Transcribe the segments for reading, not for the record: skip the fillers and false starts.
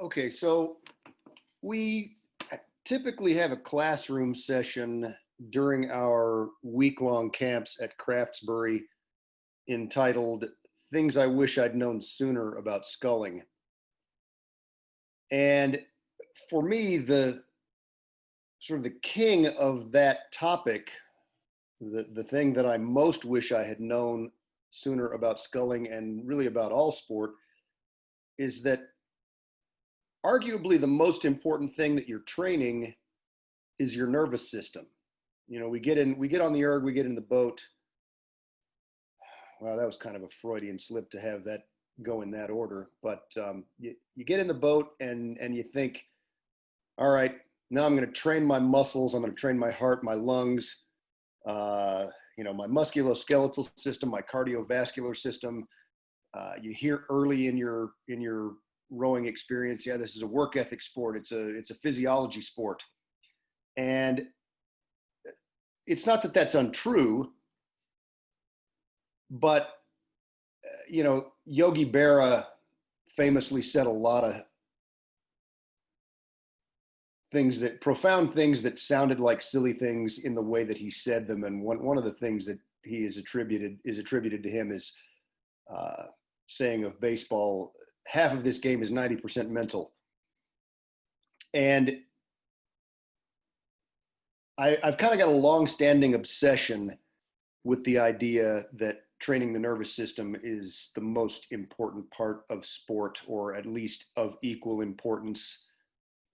Okay, so we typically have a classroom session during our week-long camps at Craftsbury entitled Things I Wish I'd Known Sooner About Sculling. And for me, the sort of the king of that topic, the thing that I most wish I had known sooner about sculling and really about all sport, is that arguably the most important thing that you're training is your nervous system. You know, we get on the erg, we get in the boat. Well, that was kind of a Freudian slip to have that go in that order. But you get in the boat and you think, all right, now I'm going to train my muscles. I'm going to train my heart, my lungs, my musculoskeletal system, my cardiovascular system. You hear early in your rowing experience, yeah, this is a work ethic sport. It's a physiology sport. And it's not that that's untrue, but Yogi Berra famously said a lot of profound things that sounded like silly things in the way that he said them. And one of the things that he is attributed to him is saying of baseball, half of this game is 90% mental. And I've kind of got a long-standing obsession with the idea that training the nervous system is the most important part of sport, or at least of equal importance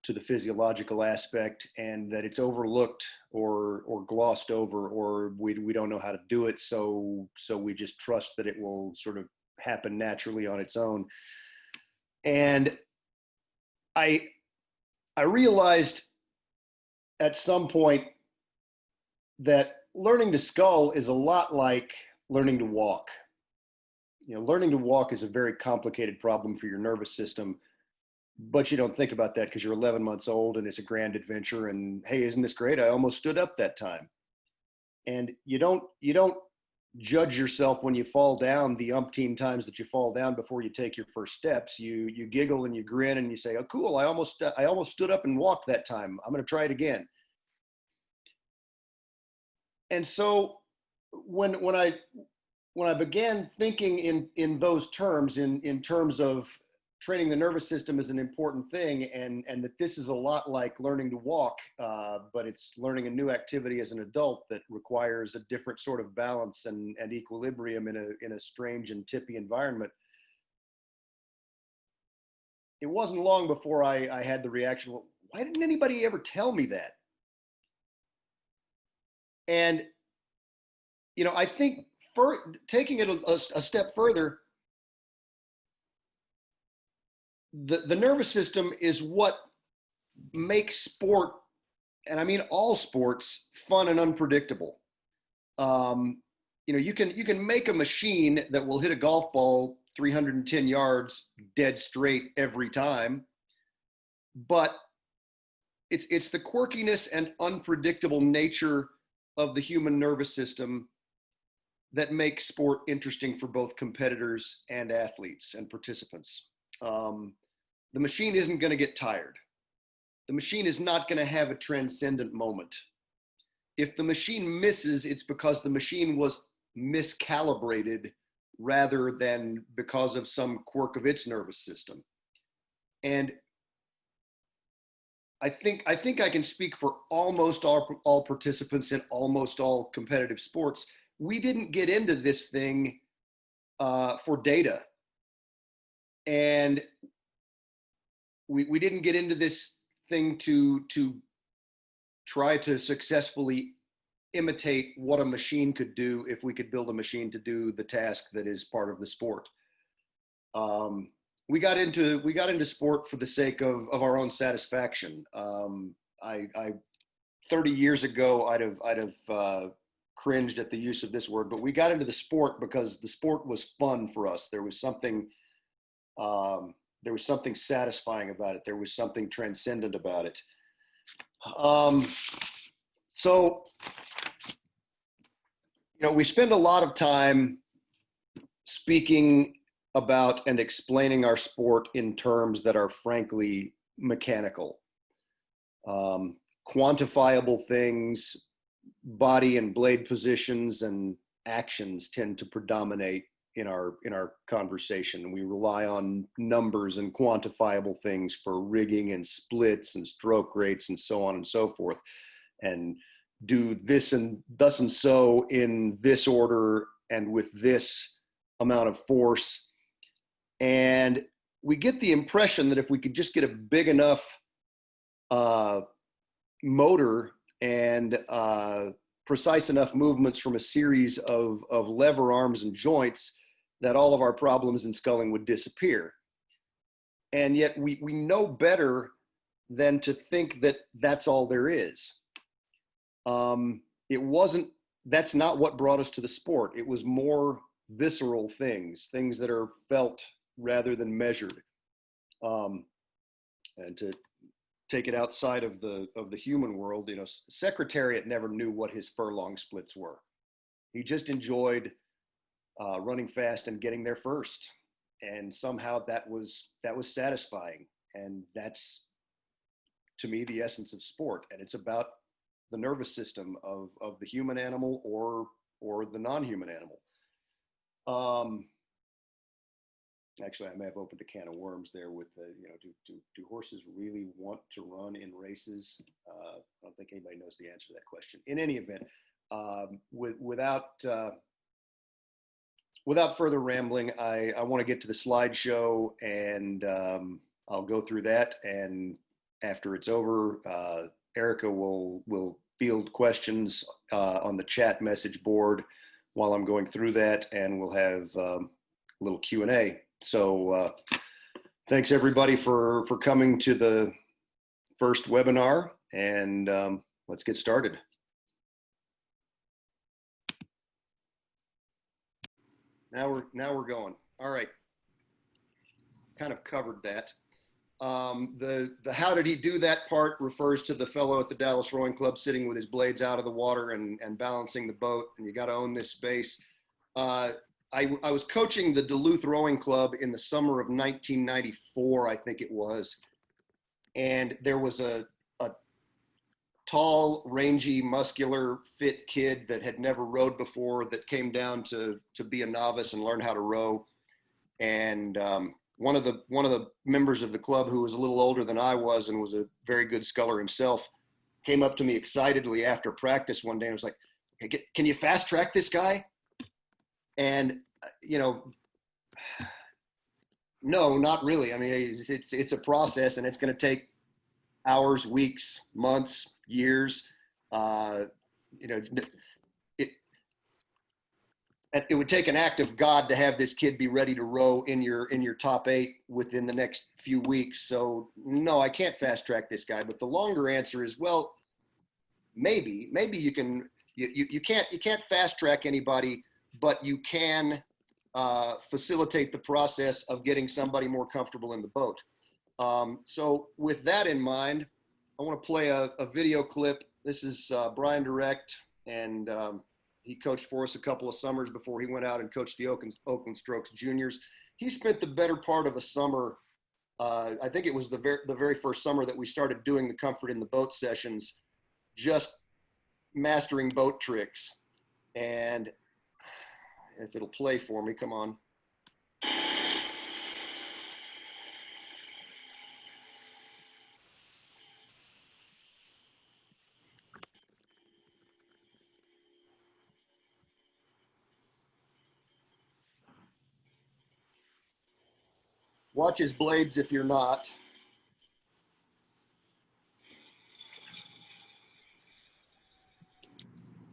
to the physiological aspect, and that it's overlooked or glossed over, or we don't know how to do it, so we just trust that it will sort of happen naturally on its own. And I realized at some point that learning to scull is a lot like learning to walk. Learning to walk is a very complicated problem for your nervous system, but you don't think about that because you're 11 months old and it's a grand adventure. And hey, isn't this great? I almost stood up that time. And you don't judge yourself when you fall down the umpteen times that you fall down before you take your first steps. You giggle and you grin and you say, oh, cool, I almost stood up and walked that time. I'm going to try it again. And so when I began thinking in those terms, in terms of training the nervous system is an important thing, and that this is a lot like learning to walk, but it's learning a new activity as an adult that requires a different sort of balance and equilibrium in a strange and tippy environment. It wasn't long before I had the reaction, well, why didn't anybody ever tell me that? And, I think taking it a step further, the nervous system is what makes sport, and I mean all sports, fun and unpredictable. You can make a machine that will hit a golf ball 310 yards dead straight every time, but it's the quirkiness and unpredictable nature of the human nervous system that makes sport interesting for both competitors and athletes and participants. The machine isn't going to get tired. The machine is not going to have a transcendent moment. If the machine misses, it's because the machine was miscalibrated rather than because of some quirk of its nervous system. And I think I can speak for almost all participants in almost all competitive sports. We didn't get into this thing for data. And we didn't get into this thing to try to successfully imitate what a machine could do if we could build a machine to do the task that is part of the sport. We got into sport for the sake of our own satisfaction. 30 years ago, I'd have cringed at the use of this word, but we got into the sport because the sport was fun for us. There was something satisfying about it. There was something transcendent about it. So, we spend a lot of time speaking about and explaining our sport in terms that are frankly mechanical. Quantifiable things, body and blade positions and actions tend to predominate in our conversation. We rely on numbers and quantifiable things for rigging and splits and stroke rates and so on and so forth, and do this and thus and so in this order and with this amount of force. And we get the impression that if we could just get a big enough motor and precise enough movements from a series of lever arms and joints, that all of our problems in sculling would disappear. And yet we know better than to think that that's all there is. That's not what brought us to the sport. It was more visceral things that are felt rather than measured. And to take it outside of the human world, you know, Secretariat never knew what his furlong splits were. He just enjoyed running fast and getting there first, and somehow that was satisfying. And that's, to me, the essence of sport. And it's about the nervous system of the human animal or the non-human animal. Actually, I may have opened a can of worms there with the, you know, do horses really want to run in races? I don't think anybody knows the answer to that question. In any event, without further rambling, I want to get to the slideshow, and I'll go through that. And after it's over, Erica will field questions on the chat message board while I'm going through that, and we'll have a little Q&A. So thanks everybody for coming to the first webinar, and let's get started. Now we're going. All right. Kind of covered that. The how did he do that part refers to the fellow at the Dallas Rowing Club sitting with his blades out of the water and balancing the boat, and you got to own this space. I was coaching the Duluth Rowing Club in the summer of 1994, I think it was, and there was a tall, rangy, muscular, fit kid that had never rowed before that came down to be a novice and learn how to row. And one of the members of the club, who was a little older than I was and was a very good sculler himself, came up to me excitedly after practice one day and was like, "Hey, can you fast track this guy?" And, you know, no, not really. I mean, it's a process, and it's going to take hours, weeks, months, years. You know, it would take an act of God to have this kid be ready to row in your top 8 within the next few weeks. So no, I can't fast track this guy. But the longer answer is, well, maybe you can. You can't fast track anybody, but you can facilitate the process of getting somebody more comfortable in the boat. So with that in mind, I want to play a video clip. This is Brian Direct, and he coached for us a couple of summers before he went out and coached the Oakland Strokes juniors. He spent the better part of a summer, I think it was the very first summer that we started doing the Comfort in the Boat sessions, just mastering boat tricks. And if it'll play for me, come on. Watch his blades if you're not.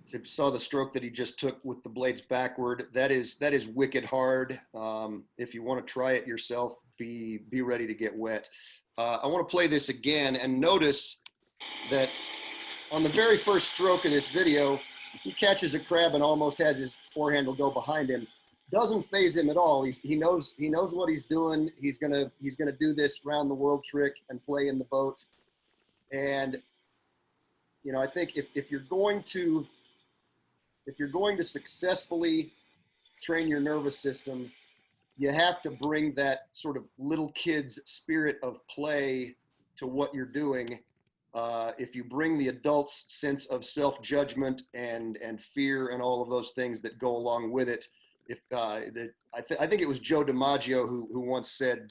So if you saw the stroke that he just took with the blades backward, that is wicked hard. If you want to try it yourself, be ready to get wet. I want to play this again, and notice that on the very first stroke of this video, he catches a crab and almost has his forehandle go behind him. Doesn't phase him at all. He knows what he's doing. He's gonna do this round the world trick and play in the boat. And you know, I think if you're going to successfully train your nervous system, you have to bring that sort of little kid's spirit of play to what you're doing. If you bring the adult's sense of self-judgment and fear and all of those things that go along with it, I think it was Joe DiMaggio who once said,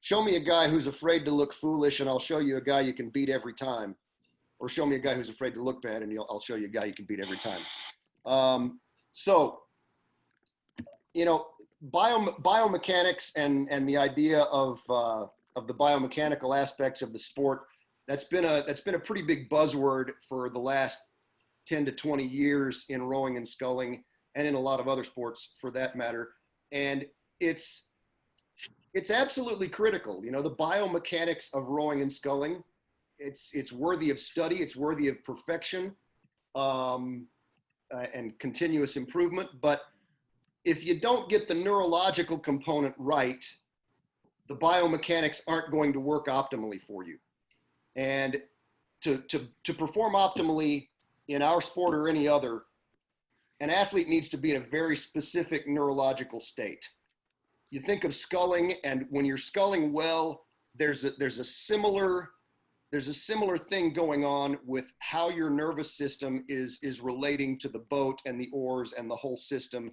show me a guy who's afraid to look foolish and I'll show you a guy you can beat every time. Or show me a guy who's afraid to look bad and I'll show you a guy you can beat every time. So, you know, biomechanics and the idea of the biomechanical aspects of the sport, that's been a pretty big buzzword for the last 10 to 20 years in rowing and sculling, and in a lot of other sports for that matter. And it's absolutely critical. You know, the biomechanics of rowing and sculling, it's worthy of study, it's worthy of perfection, and continuous improvement. But if you don't get the neurological component right, the biomechanics aren't going to work optimally for you. And to perform optimally in our sport or any other, an athlete needs to be in a very specific neurological state. You think of sculling, and when you're sculling well, there's a similar thing going on with how your nervous system is relating to the boat and the oars and the whole system.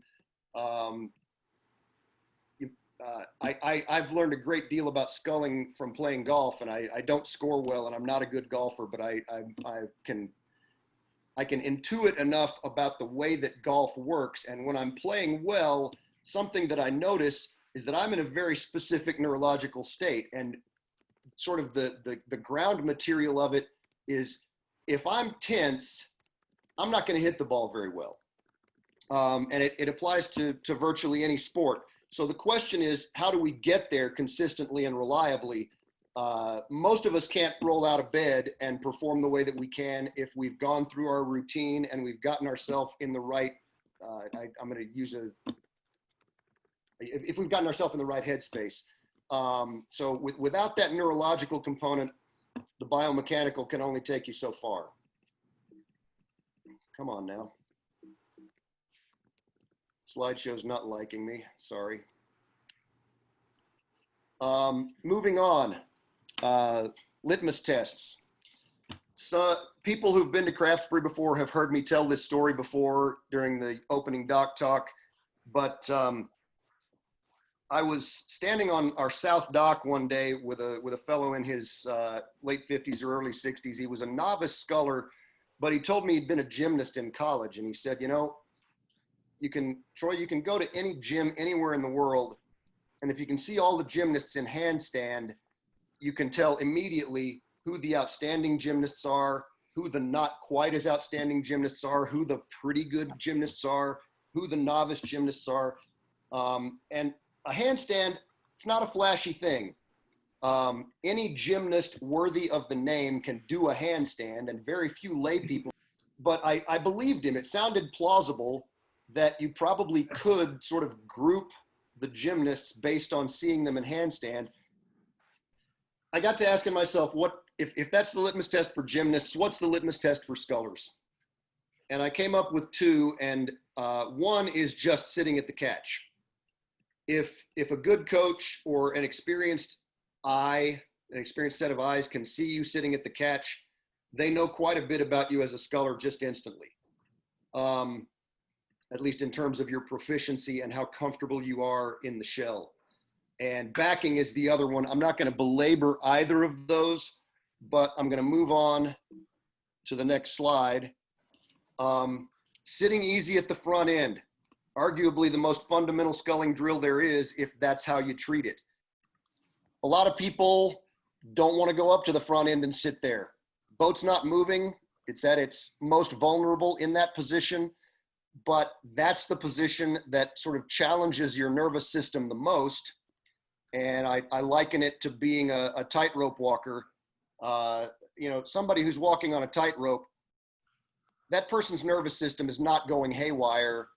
I've learned a great deal about sculling from playing golf, and I don't score well, and I'm not a good golfer, but I can intuit enough about the way that golf works. And when I'm playing well, something that I notice is that I'm in a very specific neurological state, and sort of the ground material of it is, if I'm tense, I'm not going to hit the ball very well. And it applies to virtually any sport. So the question is, how do we get there consistently and reliably? Most of us can't roll out of bed and perform the way that we can if we've gone through our routine and we've gotten ourselves in the right, I'm going to use if we've gotten ourselves in the right headspace. So without that neurological component, the biomechanical can only take you so far. Come on now. Slideshow's not liking me, sorry. Moving on, litmus tests. So people who've been to Craftsbury before have heard me tell this story before during the opening dock talk, but I was standing on our south dock one day with a fellow in his late 50s or early 60s. He was a novice sculler, but he told me he'd been a gymnast in college, and he said, you know, Troy, you can go to any gym anywhere in the world, and if you can see all the gymnasts in handstand, you can tell immediately who the outstanding gymnasts are, who the not quite as outstanding gymnasts are, who the pretty good gymnasts are, who the novice gymnasts are. And a handstand, it's not a flashy thing. Any gymnast worthy of the name can do a handstand, and very few lay people. But I believed him. It sounded plausible that you probably could sort of group the gymnasts based on seeing them in handstand. I got to asking myself, what if that's the litmus test for gymnasts, what's the litmus test for scullers? And I came up with two, and one is just sitting at the catch. If a good coach or an experienced set of eyes can see you sitting at the catch, they know quite a bit about you as a sculler just instantly. At least in terms of your proficiency and how comfortable you are in the shell. And backing is the other one. I'm not going to belabor either of those, but I'm going to move on to the next slide. Sitting easy at the front end, arguably the most fundamental sculling drill there is, if that's how you treat it. A lot of people don't want to go up to the front end and sit there. Boat's not moving. It's at its most vulnerable in that position. But that's the position that sort of challenges your nervous system the most. And I liken it to being a tightrope walker. You know, somebody who's walking on a tightrope, that person's nervous system is not going haywire,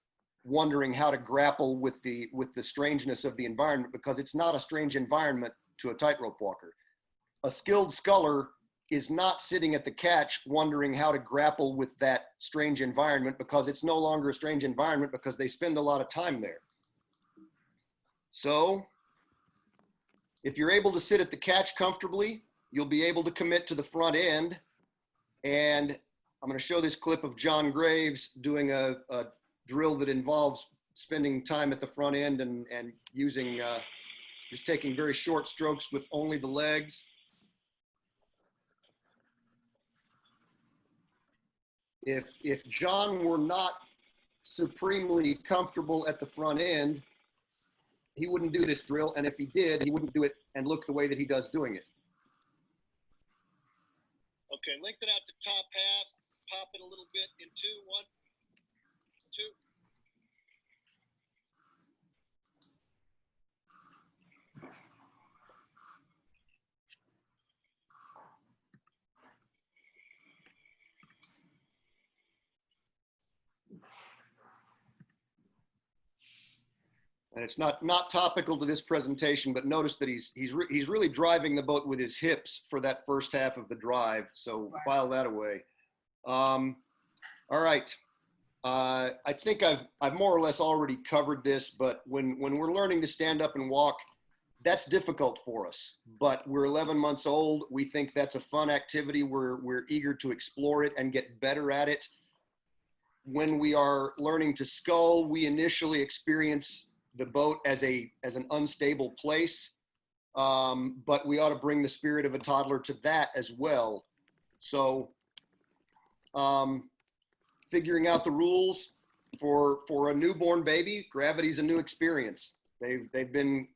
wondering how to grapple with the strangeness of the environment, because it's not a strange environment to a tightrope walker. A skilled sculler is not sitting at the catch wondering how to grapple with that strange environment, because it's no longer a strange environment because they spend a lot of time there. So if you're able to sit at the catch comfortably, you'll be able to commit to the front end. And I'm going to show this clip of John Graves doing a drill that involves spending time at the front end and using, just taking very short strokes with only the legs. If John were not supremely comfortable at the front end, he wouldn't do this drill. And if he did, he wouldn't do it and look the way that he does doing it. Okay, lengthen out the top half, pop it a little bit in 2, 1, 2. And it's not topical to this presentation, but notice that he's really driving the boat with his hips for that first half of the drive. So file that away. All right. I think I've more or less already covered this, but when we're learning to stand up and walk, that's difficult for us. But we're 11 months old. We think that's a fun activity. We're eager to explore it and get better at it. When we are learning to scull, we initially experience the boat as an unstable place, but we ought to bring the spirit of a toddler to that as well. So figuring out the rules for a newborn baby, gravity's a new experience. They've been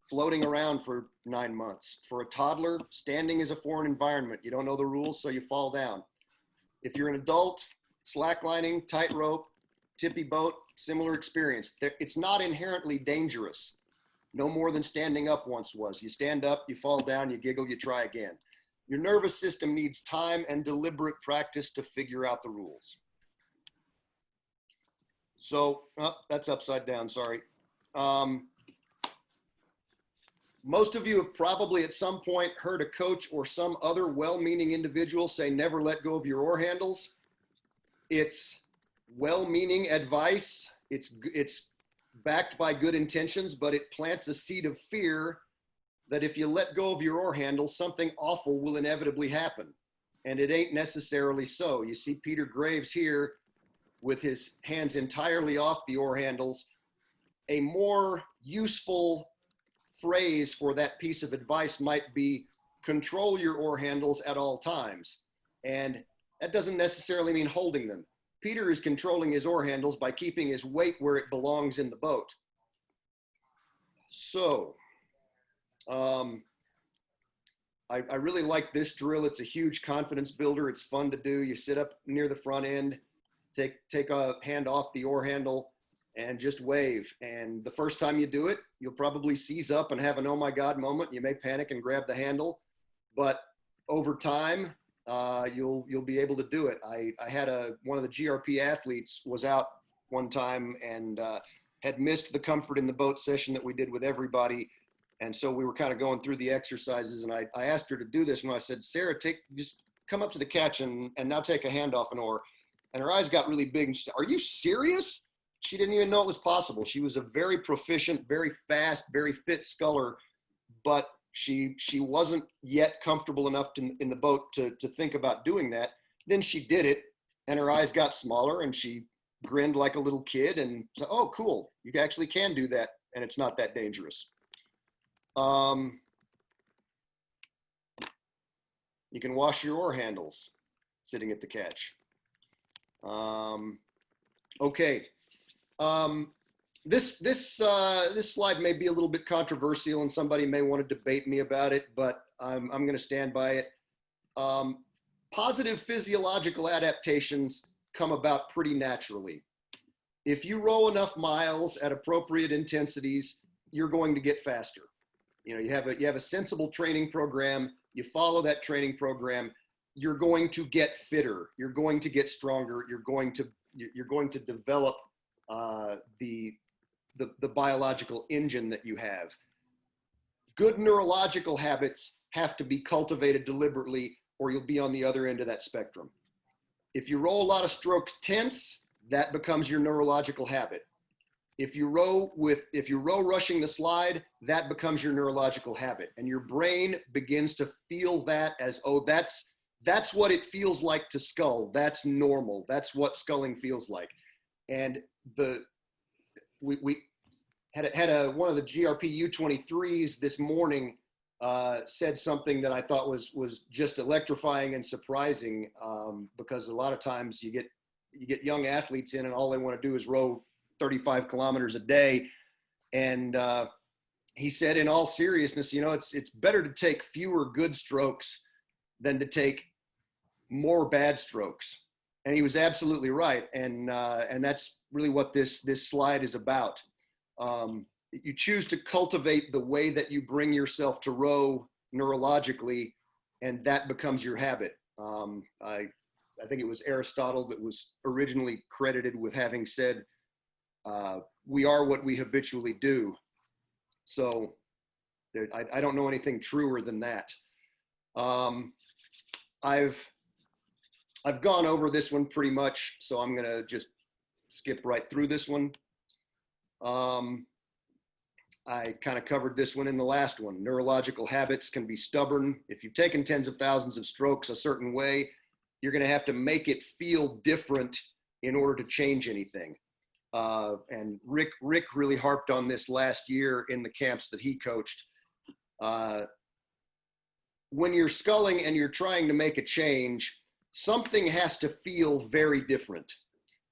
floating around for 9 months. For a toddler, standing is a foreign environment. You don't know the rules, so you fall down. If you're an adult, slacklining, tightrope, tippy boat, similar experience. It's not inherently dangerous, no more than standing up once was. You stand up, you fall down, you giggle, you try again. Your nervous system needs time and deliberate practice to figure out the rules. So, that's upside down, sorry. Most of you have probably at some point heard a coach or some other well-meaning individual say, never let go of your oar handles. It's well-meaning advice. It's backed by good intentions, but it plants a seed of fear that if you let go of your oar handle, something awful will inevitably happen. And it ain't necessarily so. You see Peter Graves here with his hands entirely off the oar handles. A more useful phrase for that piece of advice might be control your oar handles at all times. And that doesn't necessarily mean holding them. Peter is controlling his oar handles by keeping his weight where it belongs in the boat. So, I really like this drill. It's a huge confidence builder. It's fun to do. You sit up near the front end, take a hand off the oar handle and just wave. And the first time you do it, you'll probably seize up and have an oh my God moment. You may panic and grab the handle, but over time, you'll be able to do it. I had one of the GRP athletes was out one time and had missed the comfort in the boat session that we did with everybody. And so we were kind of going through the exercises, and I asked her to do this, and I said, Sarah, just come up to the catch and now take a hand off an oar. And her eyes got really big and she said, are you serious? She didn't even know it was possible. She was a very proficient, very fast, very fit sculler, but she wasn't yet comfortable enough in the boat to think about doing that. Then she did it, and her eyes got smaller, and she grinned like a little kid and said, oh, cool, you actually can do that, and it's not that dangerous. You can wash your oar handles sitting at the catch. Okay. This slide may be a little bit controversial and somebody may want to debate me about it, but I'm going to stand by it. Positive physiological adaptations come about pretty naturally. If you row enough miles at appropriate intensities, you're going to get faster. You know, you have a sensible training program, you follow that training program, you're going to get fitter, you're going to get stronger, you're going to develop the biological engine that you have. Good neurological habits have to be cultivated deliberately, or you'll be on the other end of that spectrum. If you roll a lot of strokes tense, that becomes your neurological habit. If you row rushing the slide, that becomes your neurological habit, and your brain begins to feel that as, oh, that's what it feels like to scull. That's normal. That's what sculling feels like. And we had one of the GRP U23s this morning said something that I thought was just electrifying and surprising, because a lot of times you get young athletes in and all they want to do is row 35 kilometers a day. And he said, in all seriousness, it's better to take fewer good strokes than to take more bad strokes. And he was absolutely right. And that's really what this slide is about. You choose to cultivate the way that you bring yourself to row neurologically, and that becomes your habit. I think it was Aristotle that was originally credited with having said, we are what we habitually do. So I don't know anything truer than that. I've gone over this one pretty much, so I'm gonna just skip right through this one. I kind of covered this one in the last one. Neurological habits can be stubborn. If you've taken tens of thousands of strokes a certain way, you're gonna have to make it feel different in order to change anything. And Rick really harped on this last year in the camps that he coached. When you're sculling and you're trying to make a change, something has to feel very different.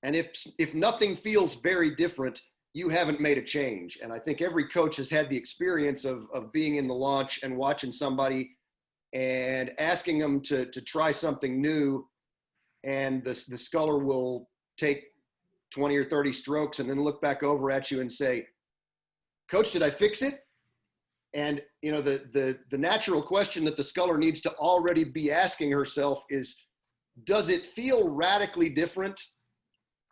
And if nothing feels very different, you haven't made a change. And I think every coach has had the experience of being in the launch and watching somebody and asking them to try something new, and the sculler will take 20 or 30 strokes and then look back over at you and say, "Coach, did I fix it?" And the natural question that the sculler needs to already be asking herself is, does it feel radically different?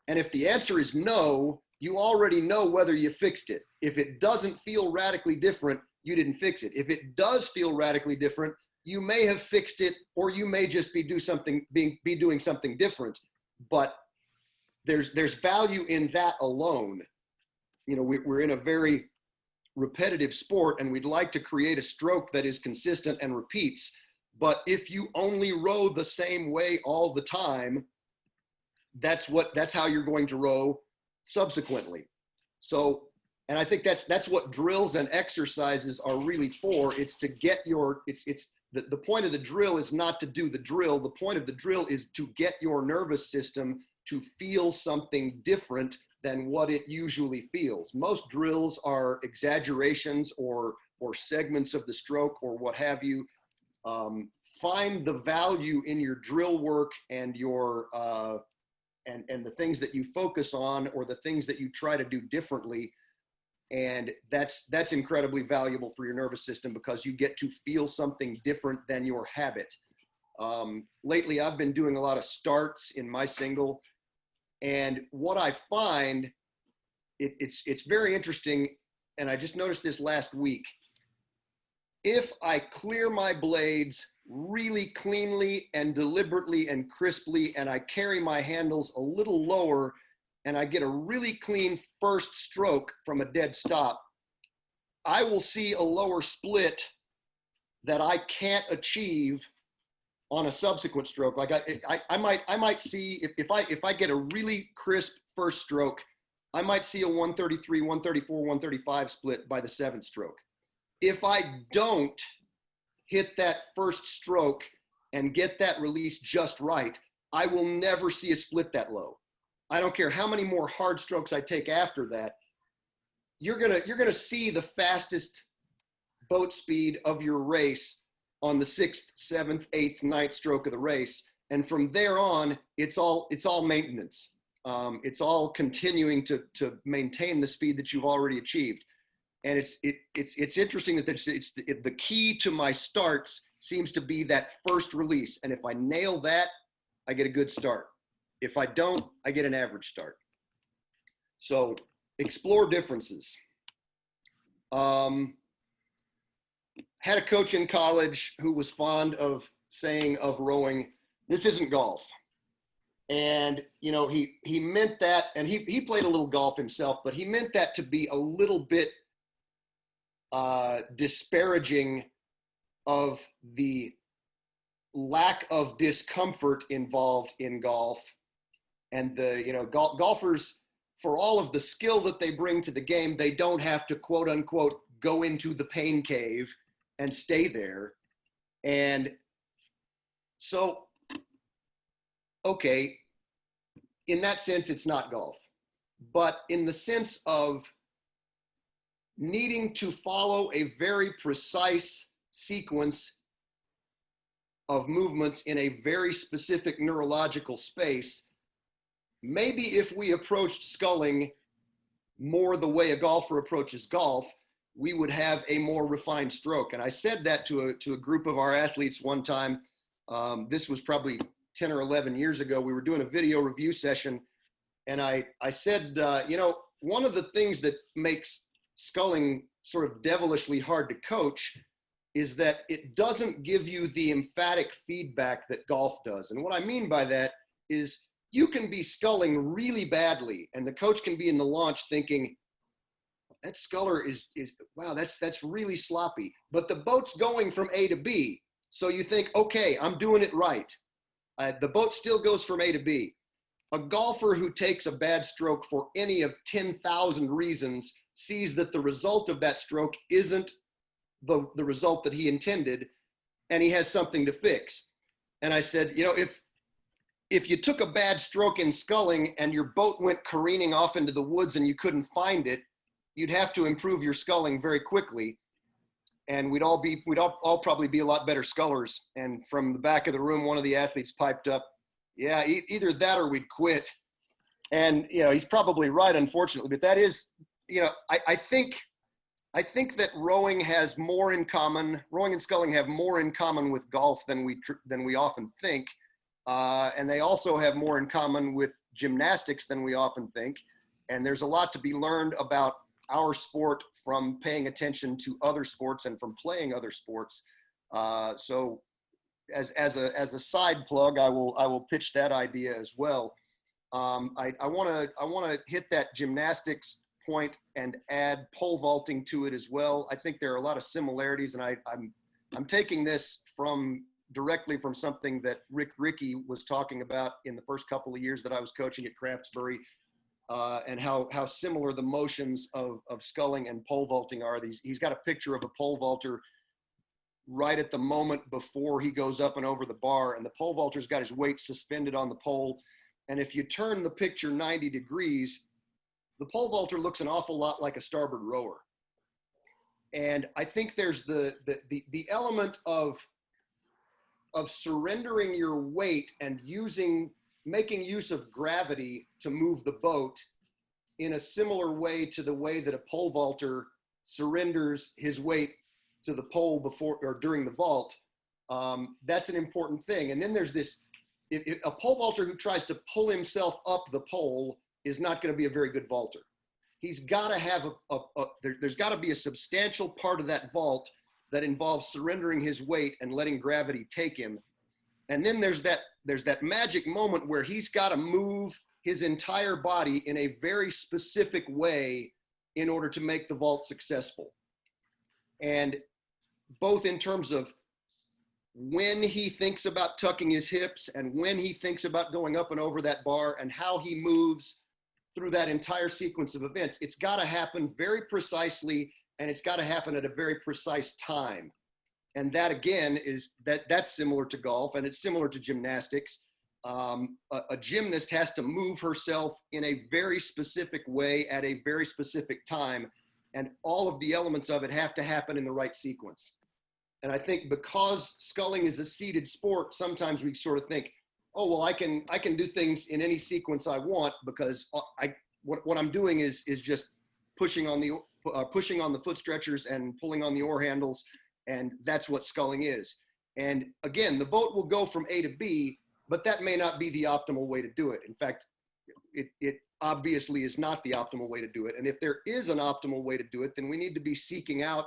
And if the answer is no, you already know whether you fixed it. If it doesn't feel radically different, you didn't fix it. If it does feel radically different, you may have fixed it, or you may just be doing something different. But there's value in that alone. We're in a very repetitive sport, and we'd like to create a stroke that is consistent and repeats. But if you only row the same way all the time, that's how you're going to row subsequently. So, and I think that's what drills and exercises are really for. It's to get the point of the drill is not to do the drill. The point of the drill is to get your nervous system to feel something different than what it usually feels. Most drills are exaggerations or segments of the stroke or what have you. Find the value in your drill work and your and the things that you focus on, or the things that you try to do differently. And that's incredibly valuable for your nervous system, because you get to feel something different than your habit. Lately, I've been doing a lot of starts in my single, and what I find, it's very interesting, and I just noticed this last week. If I clear my blades really cleanly and deliberately and crisply, and I carry my handles a little lower, and I get a really clean first stroke from a dead stop, I will see a lower split that I can't achieve on a subsequent stroke. Like I might see, if I get a really crisp first stroke, I might see a 133, 134, 135 split by the seventh stroke. If I don't hit that first stroke and get that release just right, I will never see a split that low. I don't care how many more hard strokes I take after that. You're gonna see the fastest boat speed of your race on the 6th, 7th, 8th, 9th stroke of the race, and from there on, it's all maintenance. It's all continuing to maintain the speed that you've already achieved. And it's interesting that the key to my starts seems to be that first release. And if I nail that, I get a good start. If I don't, I get an average start. So explore differences. Had a coach in college who was fond of saying of rowing, "This isn't golf." And, he meant that, and he played a little golf himself, but he meant that to be a little bit disparaging of the lack of discomfort involved in golf. And golfers, for all of the skill that they bring to the game, they don't have to, quote unquote, go into the pain cave and stay there. And so, okay, in that sense, it's not golf. But in the sense of needing to follow a very precise sequence of movements in a very specific neurological space, maybe if we approached sculling more the way a golfer approaches golf, we would have a more refined stroke. And I said that to a group of our athletes one time. This was probably 10 or 11 years ago. We were doing a video review session, and I said, one of the things that makes sculling sort of devilishly hard to coach is that it doesn't give you the emphatic feedback that golf does. And what I mean by that is you can be sculling really badly, and the coach can be in the launch thinking, that sculler is wow, that's really sloppy. But the boat's going from A to B. So you think, okay, I'm doing it right. The boat still goes from A to B. A golfer who takes a bad stroke for any of 10,000 reasons sees that the result of that stroke isn't the result that he intended, and he has something to fix. And I said, if you took a bad stroke in sculling and your boat went careening off into the woods and you couldn't find it, you'd have to improve your sculling very quickly. And we'd all probably be a lot better scullers. And from the back of the room, one of the athletes piped up, yeah, either that or we'd quit. And, he's probably right, unfortunately, but that is, I think that rowing has more in common, rowing and sculling have more in common with golf than we often think. And they also have more in common with gymnastics than we often think. And there's a lot to be learned about our sport from paying attention to other sports and from playing other sports. So as a side plug, I will pitch that idea as well. I want to hit that gymnastics point and add pole vaulting to it as well. I think there are a lot of similarities, and I'm taking this directly from something that Rick Rickey was talking about in the first couple of years that I was coaching at Craftsbury, and how similar the motions of sculling and pole vaulting are. He's got a picture of a pole vaulter right at the moment before he goes up and over the bar, and the pole vaulter's got his weight suspended on the pole. And if you turn the picture 90 degrees, the pole vaulter looks an awful lot like a starboard rower. And I think there's the element of surrendering your weight and making use of gravity to move the boat in a similar way to the way that a pole vaulter surrenders his weight to the pole before or during the vault. That's an important thing. And then there's this, a pole vaulter who tries to pull himself up the pole is not going to be a very good vaulter. He's got to have there's got to be a substantial part of that vault that involves surrendering his weight and letting gravity take him. And then there's that magic moment where he's got to move his entire body in a very specific way in order to make the vault successful. And both in terms of when he thinks about tucking his hips and when he thinks about going up and over that bar and how he moves through that entire sequence of events, it's got to happen very precisely, and it's got to happen at a very precise time. And that again that's similar to golf, and it's similar to gymnastics. A gymnast has to move herself in a very specific way at a very specific time, and all of the elements of it have to happen in the right sequence. And I think because sculling is a seated sport, sometimes we sort of think, oh, well, I can do things in any sequence I want because what I'm doing is just pushing on the foot stretchers and pulling on the oar handles, and that's what sculling is. And again, the boat will go from A to B, but that may not be the optimal way to do it. In fact, it obviously is not the optimal way to do it. And if there is an optimal way to do it, then we need to be seeking out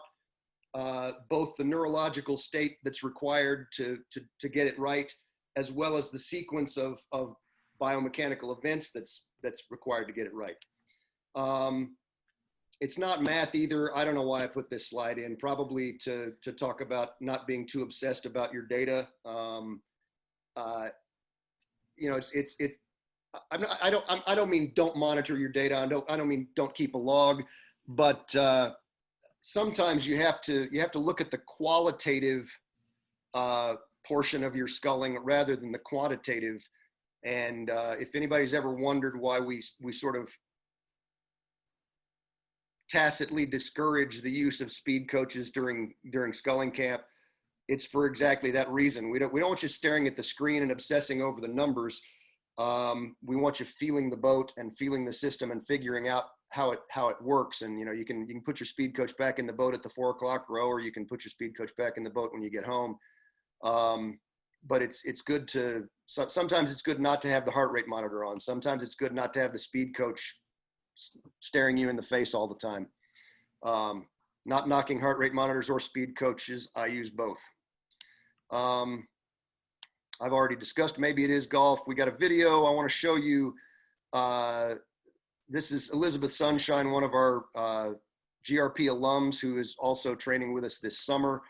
both the neurological state that's required to get it right, as well as the sequence of biomechanical events that's required to get it right. It's not math either. I don't know why I put this slide in, probably to talk about not being too obsessed about your data. You know, I don't mean don't monitor your data. I don't mean don't keep a log, but sometimes you have to look at the qualitative portion of your sculling rather than the quantitative. And if anybody's ever wondered why we sort of tacitly discourage the use of speed coaches during sculling camp, it's for exactly that reason. We don't want you staring at the screen and obsessing over the numbers. We want you feeling the boat and feeling the system and figuring out how it works. And you can put your speed coach back in the boat at the 4 o'clock row, or you can put your speed coach back in the boat when you get home. But it's good to, sometimes it's good not to have the heart rate monitor on. Sometimes it's good not to have the speed coach staring you in the face all the time. Not knocking heart rate monitors or speed coaches. I use both. I've already discussed, maybe it is golf. We got a video I want to show you. This is Elizabeth Sunshine, one of our GRP alums who is also training with us this summer.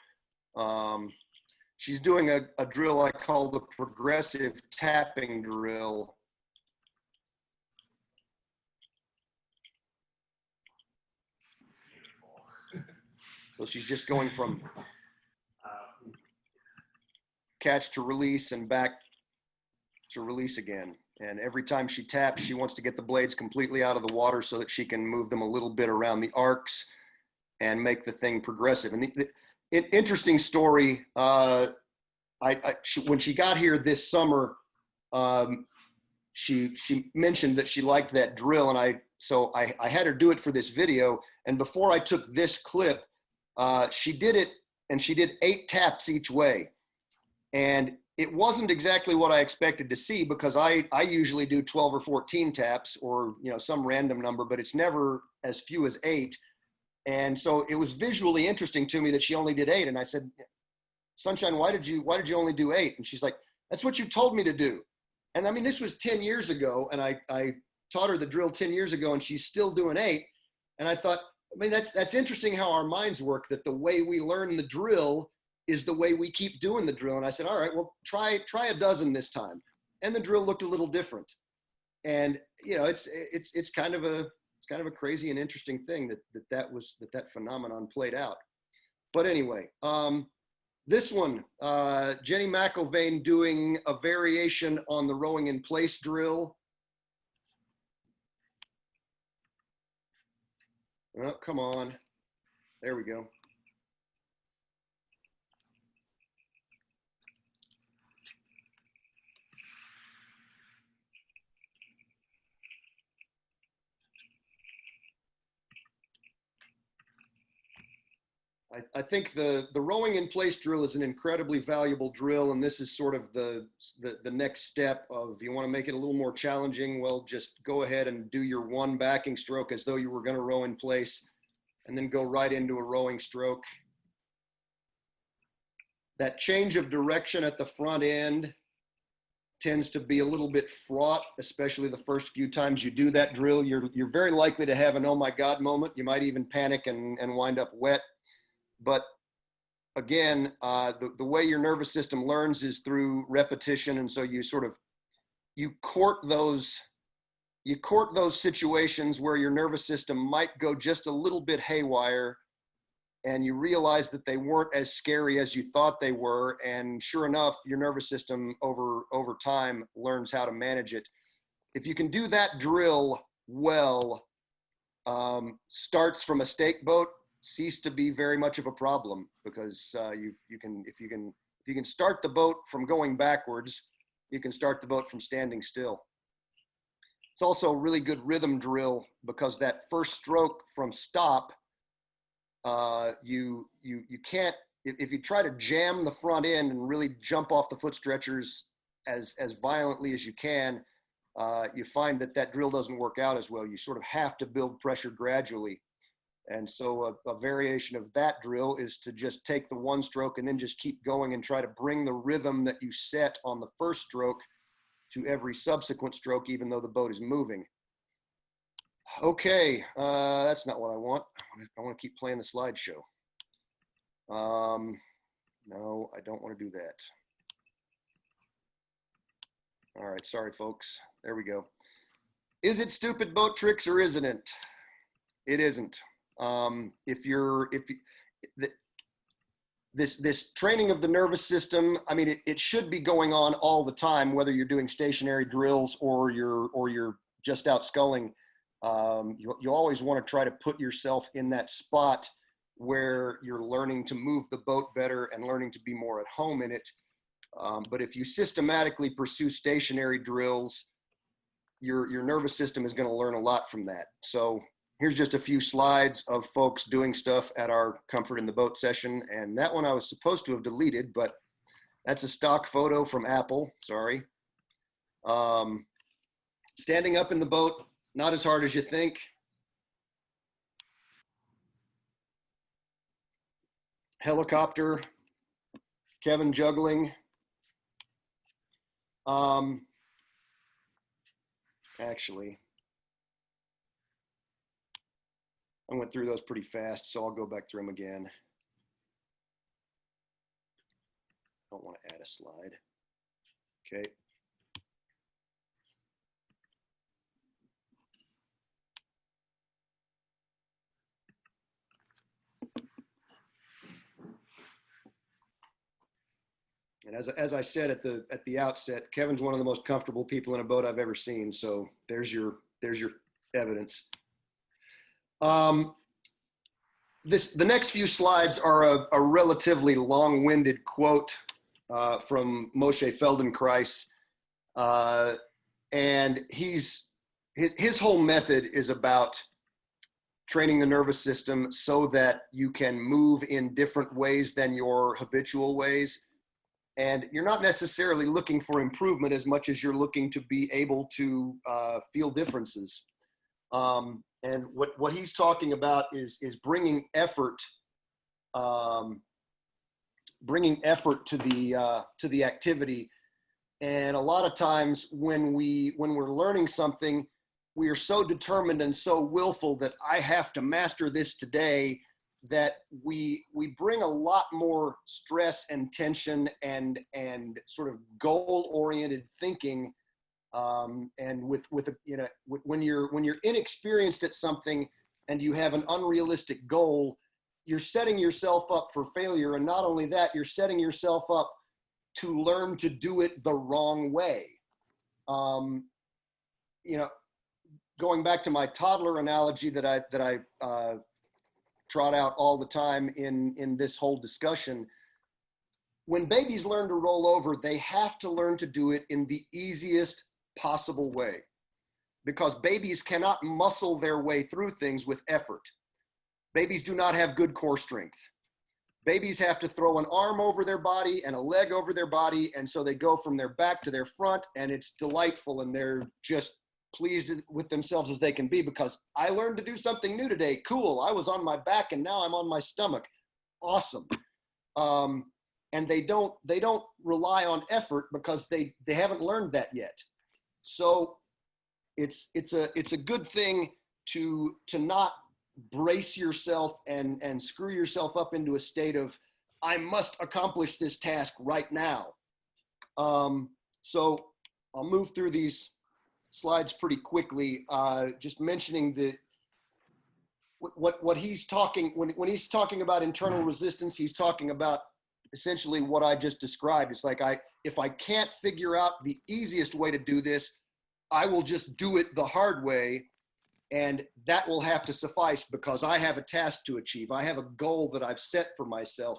She's doing a drill I call the progressive tapping drill. So she's just going from catch to release and back to release again. And every time she taps, she wants to get the blades completely out of the water so that she can move them a little bit around the arcs and make the thing progressive. And the interesting story, when she got here this summer, she mentioned that she liked that drill, and so I had her do it for this video. And before I took this clip, she did it, and she did 8 taps each way. And it wasn't exactly what I expected to see, because I usually do 12 or 14 taps, or some random number, but it's never as few as 8. And so it was visually interesting to me that she only did 8. And I said, Sunshine, why did you only do 8? And she's like, that's what you told me to do. And I mean, this was 10 years ago, and I taught her the drill 10 years ago, and she's still doing 8. And I thought, I mean, that's interesting how our minds work, that the way we learn the drill is the way we keep doing the drill. And I said, all right, well, try a dozen this time. And the drill looked a little different. And it's kind of a crazy and interesting thing that phenomenon played out. But anyway, this one, Jenny McIlvaine doing a variation on the rowing in place drill. Oh, come on. There we go. I think the rowing in place drill is an incredibly valuable drill, and this is sort of the next step of, you want to make it a little more challenging, well, just go ahead and do your 1 backing stroke as though you were going to row in place, and then go right into a rowing stroke. That change of direction at the front end tends to be a little bit fraught, especially the first few times you do that drill. You're very likely to have an oh my God moment. You might even panic and wind up wet. But again, the way your nervous system learns is through repetition. And so you court those situations where your nervous system might go just a little bit haywire, and you realize that they weren't as scary as you thought they were. And sure enough, your nervous system over time learns how to manage it. If you can do that drill well, starts from a stake boat cease to be very much of a problem, because if you can start the boat from going backwards, you can start the boat from standing still. It's also a really good rhythm drill, because that first stroke from stop, you can't, if you try to jam the front end and really jump off the foot stretchers as violently as you can, you find that drill doesn't work out as well. You sort of have to build pressure gradually. And so a variation of that drill is to just take the 1 stroke and then just keep going and try to bring the rhythm that you set on the first stroke to every subsequent stroke, even though the boat is moving. Okay, that's not what I want. I want to keep playing the slideshow. No, I don't want to do that. All right, sorry folks. There we go. Is it stupid boat tricks or isn't it? It isn't. This training of the nervous system, I mean, it should be going on all the time, whether you're doing stationary drills or you're just out sculling. You always want to try to put yourself in that spot where you're learning to move the boat better and learning to be more at home in it. But if you systematically pursue stationary drills, your nervous system is going to learn a lot from that. So here's just a few slides of folks doing stuff at our Comfort in the Boat session. And that one I was supposed to have deleted, but that's a stock photo from Apple, sorry. Standing up in the boat, not as hard as you think. Helicopter, Kevin juggling. Actually, I went through those pretty fast, so I'll go back through them again. Don't want to add a slide. Okay. And as I said at the outset, Kevin's one of the most comfortable people in a boat I've ever seen. So there's your evidence. The next few slides are a relatively long-winded quote from Moshe Feldenkrais, and his whole method is about training the nervous system so that you can move in different ways than your habitual ways. And you're not necessarily looking for improvement as much as you're looking to be able to feel differences. And what he's talking about is bringing effort to the activity. And a lot of times when we're learning something, we are so determined and so willful that I have to master this today, that we bring a lot more stress and tension and sort of goal-oriented thinking. And when you're inexperienced at something and you have an unrealistic goal, you're setting yourself up for failure. And not only that, you're setting yourself up to learn to do it the wrong way. Going back to my toddler analogy that I trot out all the time in this whole discussion, when babies learn to roll over, they have to learn to do it in the easiest possible way, because babies cannot muscle their way through things with effort. Babies do not have good core strength. Babies have to throw an arm over their body and a leg over their body, and so they go from their back to their front, and it's delightful, and they're just pleased with themselves as they can be, because I learned to do something new today. Cool. I was on my back and now I'm on my stomach. Awesome. And they don't rely on effort because they haven't learned that yet. So it's a good thing to not brace yourself and screw yourself up into a state of, I must accomplish this task right now. So I'll move through these slides pretty quickly, just mentioning what he's talking, when he's talking about internal resistance, he's talking about essentially what I just described. It's like, if I can't figure out the easiest way to do this, I will just do it the hard way, and that will have to suffice because I have a task to achieve. I have a goal that I've set for myself.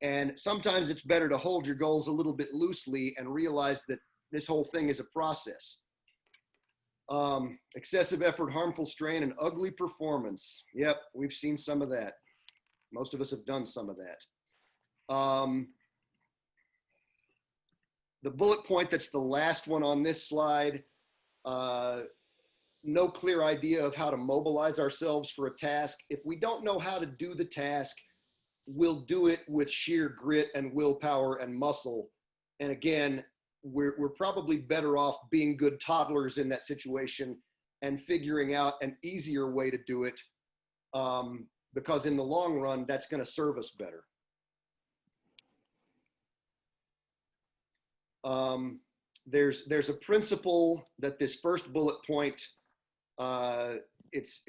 And sometimes it's better to hold your goals a little bit loosely and realize that this whole thing is a process. Excessive effort, harmful strain, and ugly performance. Yep, we've seen some of that. Most of us have done some of that. The bullet point that's the last one on this slide, no clear idea of how to mobilize ourselves for a task. If we don't know how to do the task, we'll do it with sheer grit and willpower and muscle. And again, we're probably better off being good toddlers in that situation and figuring out an easier way to do it, because in the long run, that's going to serve us better. There's a principle that this first bullet point, it's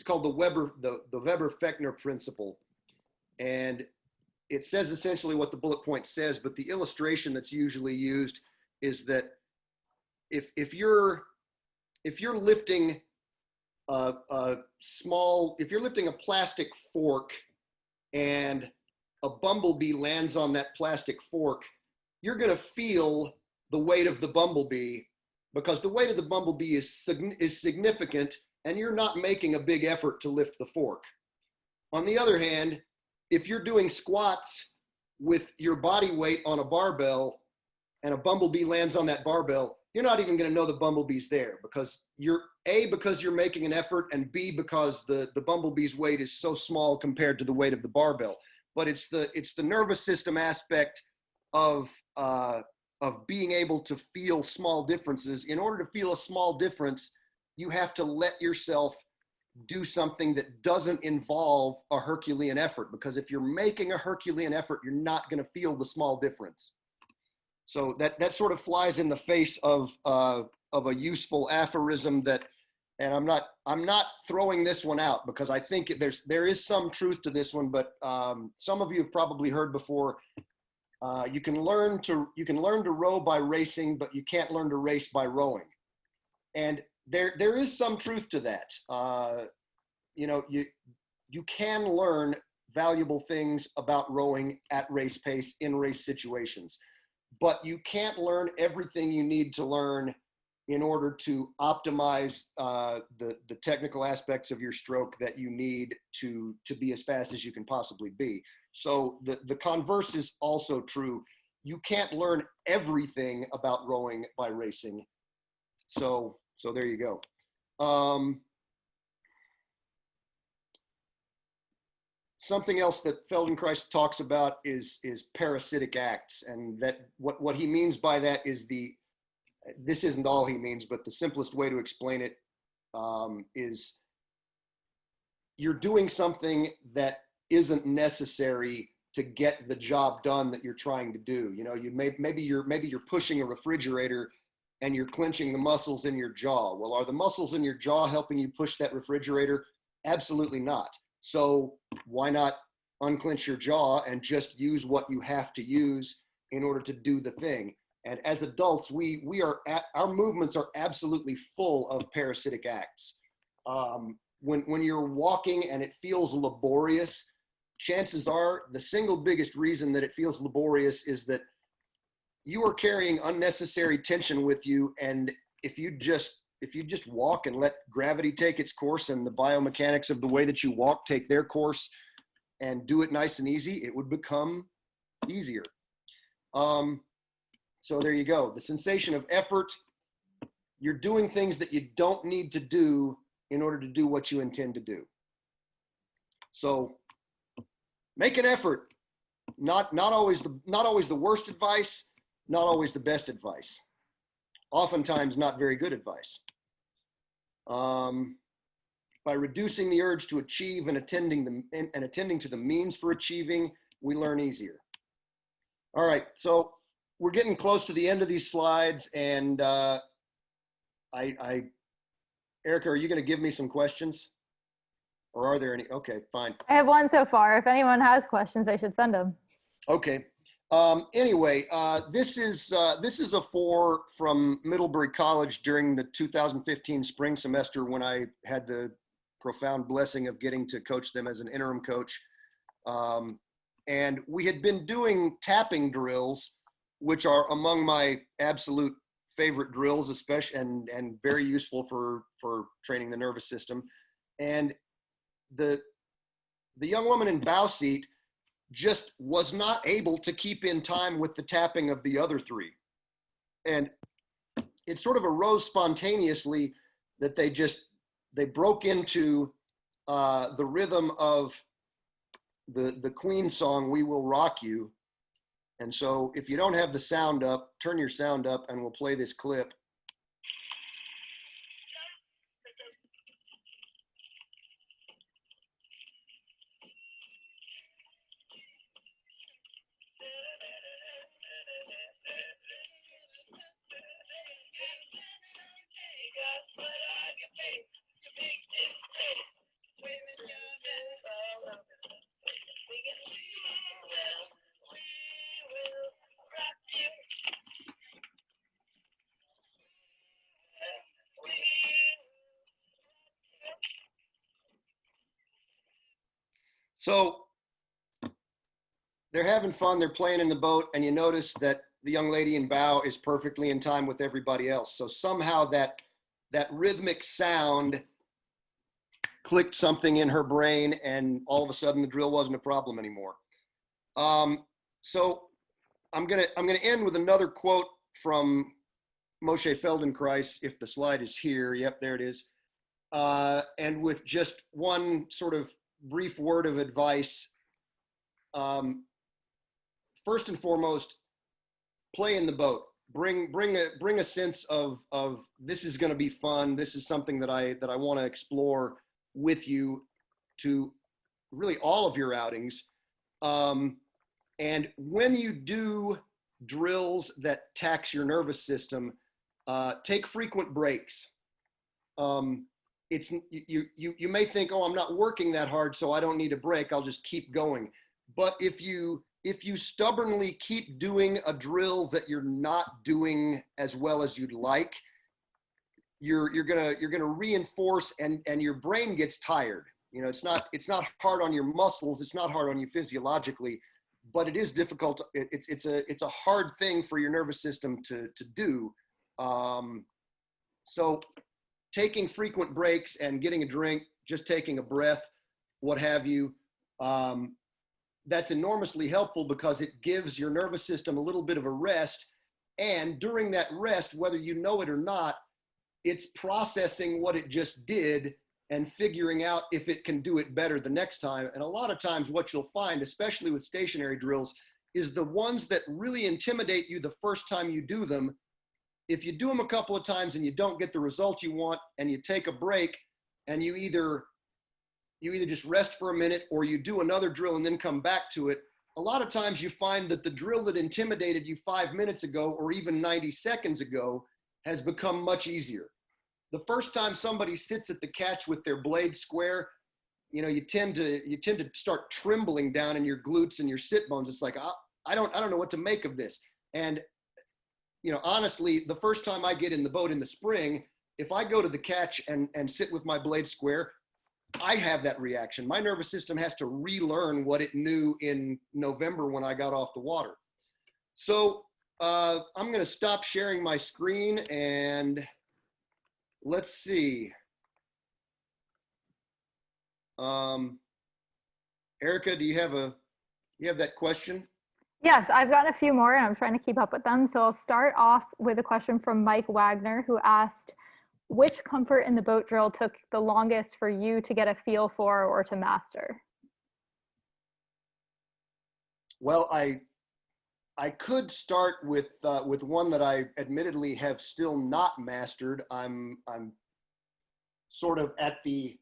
called the Weber-Fechner principle, and it says essentially what the bullet point says, but the illustration that's usually used is that if you're lifting if you're lifting a plastic fork and a bumblebee lands on that plastic fork, you're going to feel the weight of the bumblebee, because the weight of the bumblebee is significant, and you're not making a big effort to lift the fork. On the other hand, if you're doing squats with your body weight on a barbell and a bumblebee lands on that barbell, you're not even going to know the bumblebee's there, because because you're making an effort, and B, because the bumblebee's weight is so small compared to the weight of the barbell. But it's the nervous system aspect of being able to feel small differences. In order to feel a small difference, you have to let yourself do something that doesn't involve a Herculean effort, because if you're making a Herculean effort, you're not going to feel the small difference. So that sort of flies in the face of a useful aphorism that, and I'm not throwing this one out, because I think there is some truth to this one, but some of you have probably heard before. You can learn to row by racing, but you can't learn to race by rowing. And there is some truth to that. You can learn valuable things about rowing at race pace in race situations, but you can't learn everything you need to learn in order to optimize the technical aspects of your stroke that you need to be as fast as you can possibly be. So the converse is also true. You can't learn everything about rowing by racing. So there you go. Something else that Feldenkrais talks about is parasitic acts, and that what he means by that is this isn't all he means, but the simplest way to explain it is you're doing something that isn't necessary to get the job done that you're trying to do. Maybe you're pushing a refrigerator and you're clenching the muscles in your jaw. Well, are the muscles in your jaw helping you push that refrigerator? Absolutely not. So why not unclench your jaw and just use what you have to use in order to do the thing? And as adults, our movements are absolutely full of parasitic acts. When you're walking and it feels laborious, chances are the single biggest reason that it feels laborious is that you are carrying unnecessary tension with you. And if you just walk and let gravity take its course and the biomechanics of the way that you walk take their course and do it nice and easy, it would become easier. So there you go. The sensation of effort. You're doing things that you don't need to do in order to do what you intend to do. So make an effort. Not always the worst advice, not always the best advice. Oftentimes not very good advice. By reducing the urge to achieve and attending to the means for achieving, we learn easier. All right, so we're getting close to the end of these slides, and Erica, are you going to give me some questions? Or are there any? Okay, fine. I have one so far. If anyone has questions, they should send them. Okay. Anyway, this is a 4 from Middlebury College during the 2015 spring semester, when I had the profound blessing of getting to coach them as an interim coach. And we had been doing tapping drills, which are among my absolute favorite drills, especially and very useful for training the nervous system. And the young woman in bow seat just was not able to keep in time with the tapping of the other 3. And it sort of arose spontaneously that they broke into the rhythm of the Queen song, "We Will Rock You." And so if you don't have the sound up, turn your sound up and we'll play this clip. So they're having fun, they're playing in the boat, and you notice that the young lady in bow is perfectly in time with everybody else. So somehow that rhythmic sound clicked something in her brain, and all of a sudden the drill wasn't a problem anymore. So I'm gonna end with another quote from Moshe Feldenkrais, if the slide is here. Yep, there it is. And with just one sort of brief word of advice. First and foremost, play in the boat. Bring a sense of this is going to be fun. This is something that I want to explore with you to really all of your outings. And when you do drills that tax your nervous system, take frequent breaks. It's you may think, oh, I'm not working that hard, so I don't need a break. I'll just keep going. But if you stubbornly keep doing a drill that you're not doing as well as you'd like, you're gonna reinforce, and your brain gets tired. You know, it's not hard on your muscles, it's not hard on you physiologically, but it is difficult. It's a hard thing for your nervous system to do. So taking frequent breaks and getting a drink, just taking a breath, what have you, that's enormously helpful because it gives your nervous system a little bit of a rest. And during that rest, whether you know it or not, it's processing what it just did and figuring out if it can do it better the next time. And a lot of times what you'll find, especially with stationary drills, is the ones that really intimidate you the first time you do them. If you do them a couple of times and you don't get the result you want, and you take a break and you either just rest for a minute or you do another drill and then come back to it, a lot of times you find that the drill that intimidated you 5 minutes ago or even 90 seconds ago has become much easier. The first time somebody sits at the catch with their blade square, you know, you tend to start trembling down in your glutes and your sit bones. It's like, I don't know what to make of this. And you know, honestly, the first time I get in the boat in the spring, if I go to the catch and sit with my blade square, I have that reaction. My nervous system has to relearn what it knew in November when I got off the water. So I'm going to stop sharing my screen and let's see. Erica, do you have that question? Yes, I've got a few more and I'm trying to keep up with them. So I'll start off with a question from Mike Wagner, who asked, which comfort in the boat drill took the longest for you to get a feel for or to master? Well, I could start with one that I admittedly have still not mastered. I'm sort of at the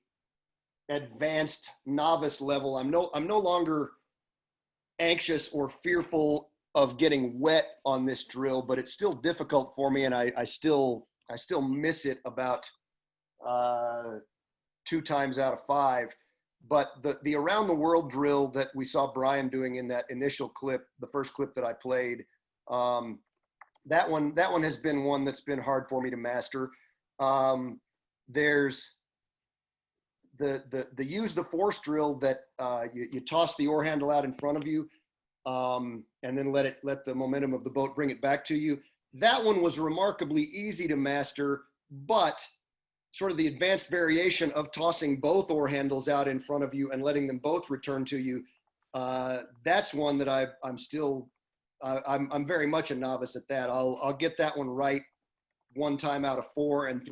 advanced novice level. I'm no longer anxious or fearful of getting wet on this drill, but it's still difficult for me, and I still miss it about 2 times out of 5. But the around the world drill that we saw Brian doing in that initial clip, the first clip that I played, that one has been one that's been hard for me to master. There's the use the force drill that you toss the oar handle out in front of you, and then let the momentum of the boat bring it back to you. That one was remarkably easy to master, but sort of the advanced variation of tossing both oar handles out in front of you and letting them both return to you, that's one that I'm very much a novice at that. I'll get that one right 1 time out of 4, and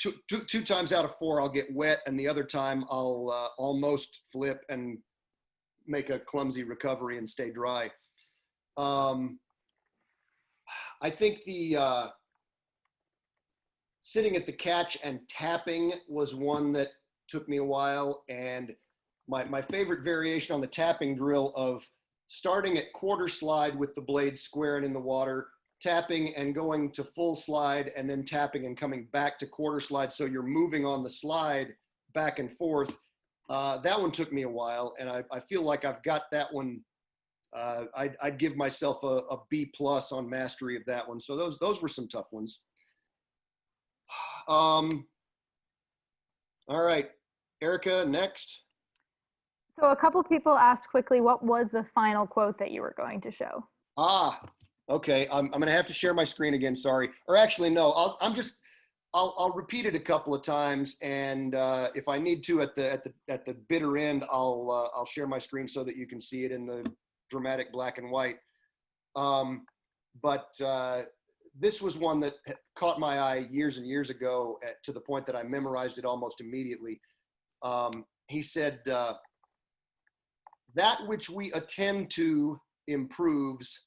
2 times out of 4 I'll get wet, and the other time I'll almost flip and make a clumsy recovery and stay dry. I think the sitting at the catch and tapping was one that took me a while. And my favorite variation on the tapping drill of starting at quarter slide with the blade square and in the water, tapping and going to full slide, and then tapping and coming back to quarter slide. So you're moving on the slide back and forth. That one took me a while, and I feel like I've got that one. I'd give myself a B+ on mastery of that one. So those were some tough ones. All right, Erica, next. So a couple people asked quickly, what was the final quote that you were going to show? Okay. I'm going to have to share my screen again. Sorry. Or actually, no. I'll repeat it a couple of times, and if I need to at the bitter end, I'll share my screen so that you can see it in the dramatic black and white. But this was one that caught my eye years and years ago to the point that I memorized it almost immediately. He said, "That which we attend to improves.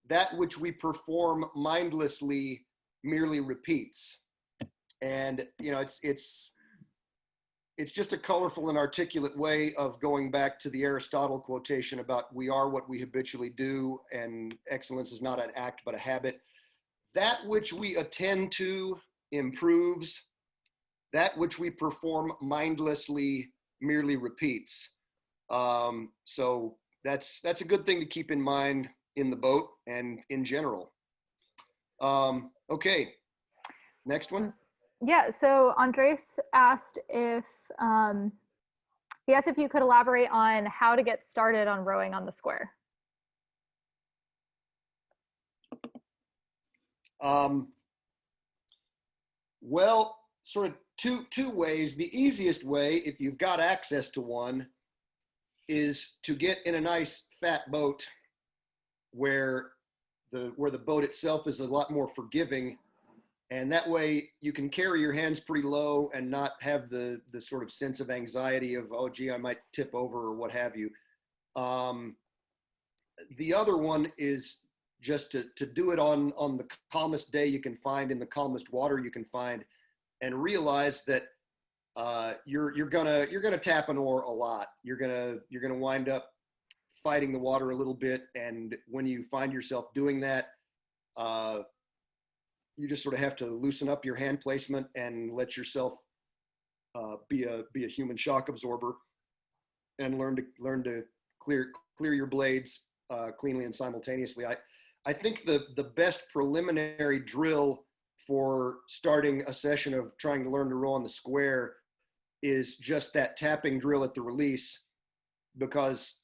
That which we perform mindlessly merely repeats." And it's just a colorful and articulate way of going back to the Aristotle quotation about we are what we habitually do, and excellence is not an act but a habit. That which we attend to improves. That which we perform mindlessly merely repeats. So that's a good thing to keep in mind in the boat and in general. Okay, next one. Yeah, so Andres asked if you could elaborate on how to get started on rowing on the square. Well, sort of two ways. The easiest way, if you've got access to one, is to get in a nice fat boat where the boat itself is a lot more forgiving, and that way you can carry your hands pretty low and not have the sort of sense of anxiety of, oh gee, I might tip over or what have you. The other one is just to do it on the calmest day you can find, in the calmest water you can find, and realize that you're gonna tap an oar a lot. You're gonna wind up fighting the water a little bit, and when you find yourself doing that, you just sort of have to loosen up your hand placement and let yourself be a human shock absorber, and learn to clear your blades cleanly and simultaneously. I think the best preliminary drill for starting a session of trying to learn to row on the square is just that tapping drill at the release, because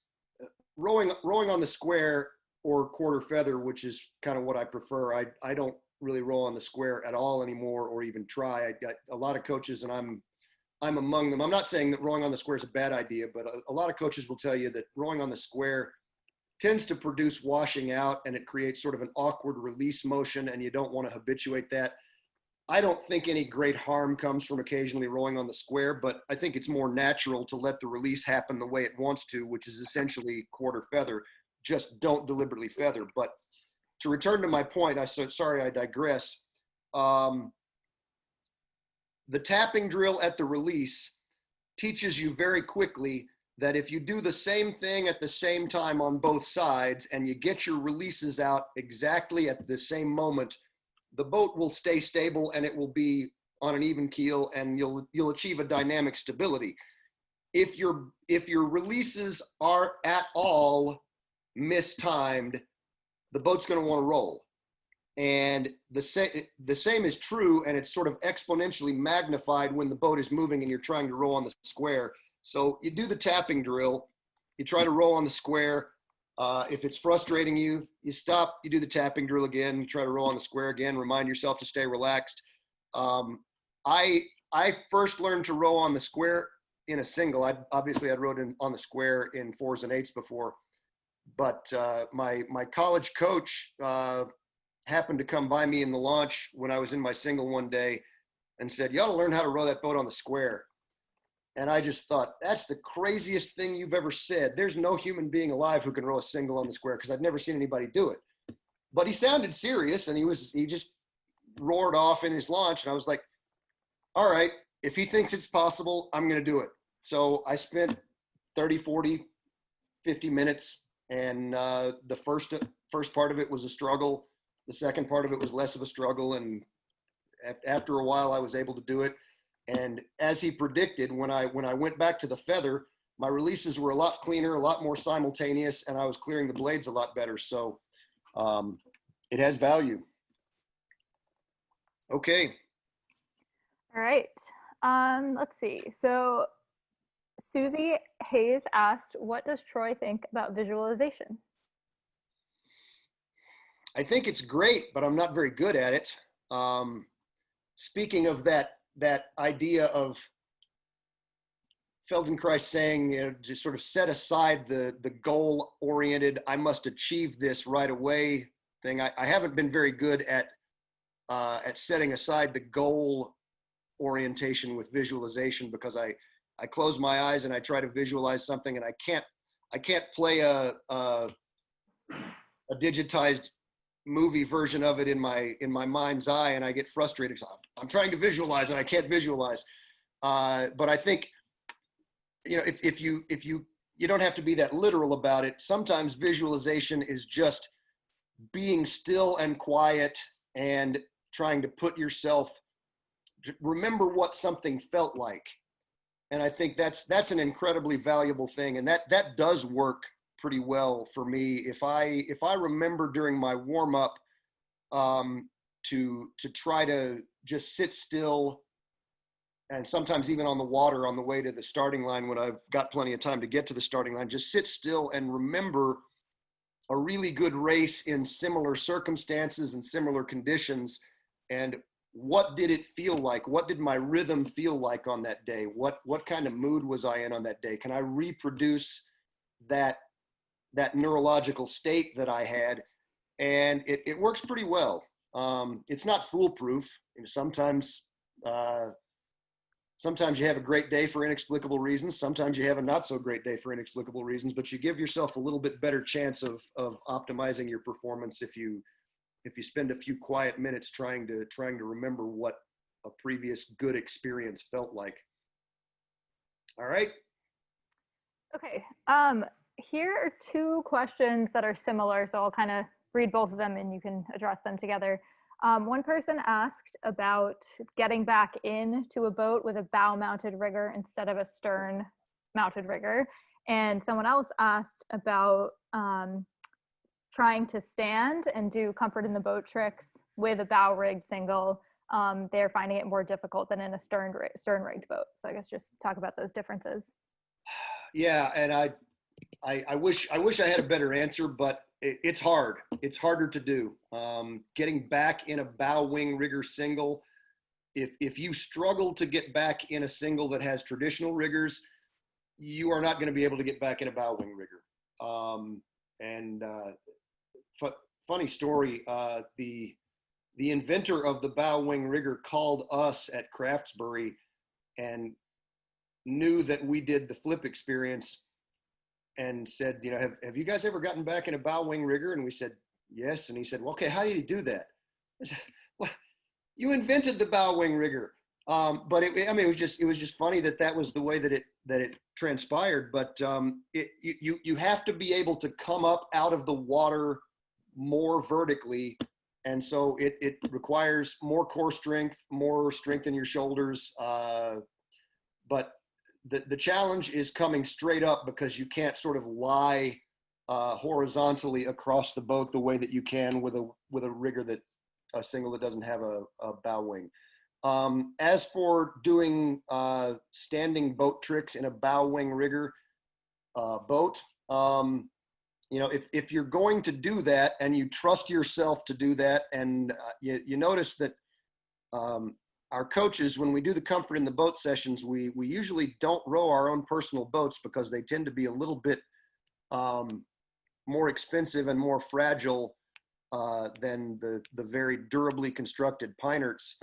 rowing on the square or quarter feather, which is kind of what I prefer. I don't really row on the square at all anymore, or even try. I got a lot of coaches, and I'm among them. I'm not saying that rowing on the square is a bad idea, but a lot of coaches will tell you that rowing on the square tends to produce washing out, and it creates sort of an awkward release motion, and you don't want to habituate that. I don't think any great harm comes from occasionally rowing on the square, but I think it's more natural to let the release happen the way it wants to, which is essentially quarter feather. Just don't deliberately feather. But to return to my point, sorry, I digress. The tapping drill at the release teaches you very quickly that if you do the same thing at the same time on both sides, and you get your releases out exactly at the same moment, the boat will stay stable and it will be on an even keel, and you'll achieve a dynamic stability. If your releases are at all mistimed, the boat's going to want to roll. And the same is true, and it's sort of exponentially magnified when the boat is moving and you're trying to row on the square. So you do the tapping drill, you try to row on the square. If it's frustrating you, you stop, you do the tapping drill again, you try to row on the square again, remind yourself to stay relaxed. I first learned to row on the square in a single. I'd rowed on the square in 4s and 8s before, but my college coach happened to come by me in the launch when I was in my single one day and said, "You ought to learn how to row that boat on the square." And I just thought, that's the craziest thing you've ever said. There's no human being alive who can row a single on the square, because I'd never seen anybody do it. But he sounded serious, and he just roared off in his launch. And I was like, all right, if he thinks it's possible, I'm going to do it. So I spent 30, 40, 50 minutes, and the first part of it was a struggle. The second part of it was less of a struggle, and after a while I was able to do it. And as he predicted, when I went back to the feather, my releases were a lot cleaner, a lot more simultaneous, and I was clearing the blades a lot better. So it has value. Okay. All right. Let's see. So Susie Hayes asked, what does Troy think about visualization? I think it's great, but I'm not very good at it. Speaking of that idea of Feldenkrais saying, just sort of set aside the goal-oriented, I must achieve this right away thing. I haven't been very good at setting aside the goal orientation with visualization, because I close my eyes and I try to visualize something, and I can't play a digitized movie version of it in my mind's eye, and I get frustrated because I'm trying to visualize and I can't visualize. But I think, if you don't have to be that literal about it. Sometimes visualization is just being still and quiet and trying to put yourself, remember what something felt like. And I think that's an incredibly valuable thing, and that does work pretty well for me. If I remember during my warm up to try to just sit still, and sometimes even on the water on the way to the starting line when I've got plenty of time to get to the starting line, just sit still and remember a really good race in similar circumstances and similar conditions, and what did it feel like? What did my rhythm feel like on that day? What kind of mood was I in on that day? Can I reproduce that neurological state that I had? And it works pretty well. It's not foolproof. Sometimes you have a great day for inexplicable reasons. Sometimes you have a not so great day for inexplicable reasons, but you give yourself a little bit better chance of optimizing your performance if you spend a few quiet minutes trying to remember what a previous good experience felt like. All right. Okay. Here are two questions that are similar, so I'll kind of read both of them and you can address them together. One person asked about getting back into a boat with a bow-mounted rigger instead of a stern-mounted rigger, and someone else asked about trying to stand and do comfort in the boat tricks with a bow-rigged single. They're finding it more difficult than in a stern-rigged boat. So I guess just talk about those differences. Yeah, and I wish I had a better answer, but it's hard. It's harder to do. Getting back in a bow wing rigger single, if you struggle to get back in a single that has traditional riggers, you are not going to be able to get back in a bow wing rigger. Funny story, the inventor of the bow wing rigger called us at Craftsbury and knew that we did the flip experience and said, have you guys ever gotten back in a bow wing rigger? And we said, yes. And he said, well, okay, how did you do that? I said, well, you invented the bow wing rigger. But it was just funny that was the way that it transpired. But you have to be able to come up out of the water more vertically. And so it requires more core strength, more strength in your shoulders. But the challenge is coming straight up, because you can't sort of lie horizontally across the boat the way that you can with a rigger a single that doesn't have a bow wing. As for doing standing boat tricks in a bow wing rigger boat, if you're going to do that and you trust yourself to do that, and you notice that our coaches, when we do the comfort in the boat sessions, we usually don't row our own personal boats, because they tend to be a little bit more expensive and more fragile than the very durably constructed Pinerts.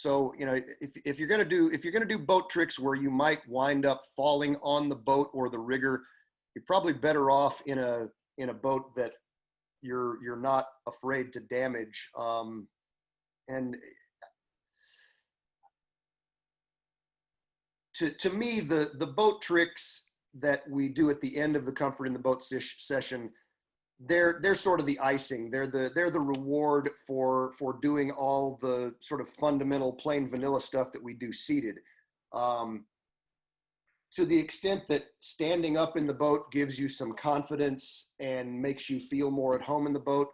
So, you know, if you're going to do boat tricks where you might wind up falling on the boat or the rigger, you're probably better off in a boat that you're not afraid to damage. And to me, the boat tricks that we do at the end of the comfort in the boat session, they're sort of the icing. They're the reward for doing all the sort of fundamental plain vanilla stuff that we do seated. To the extent that standing up in the boat gives you some confidence and makes you feel more at home in the boat,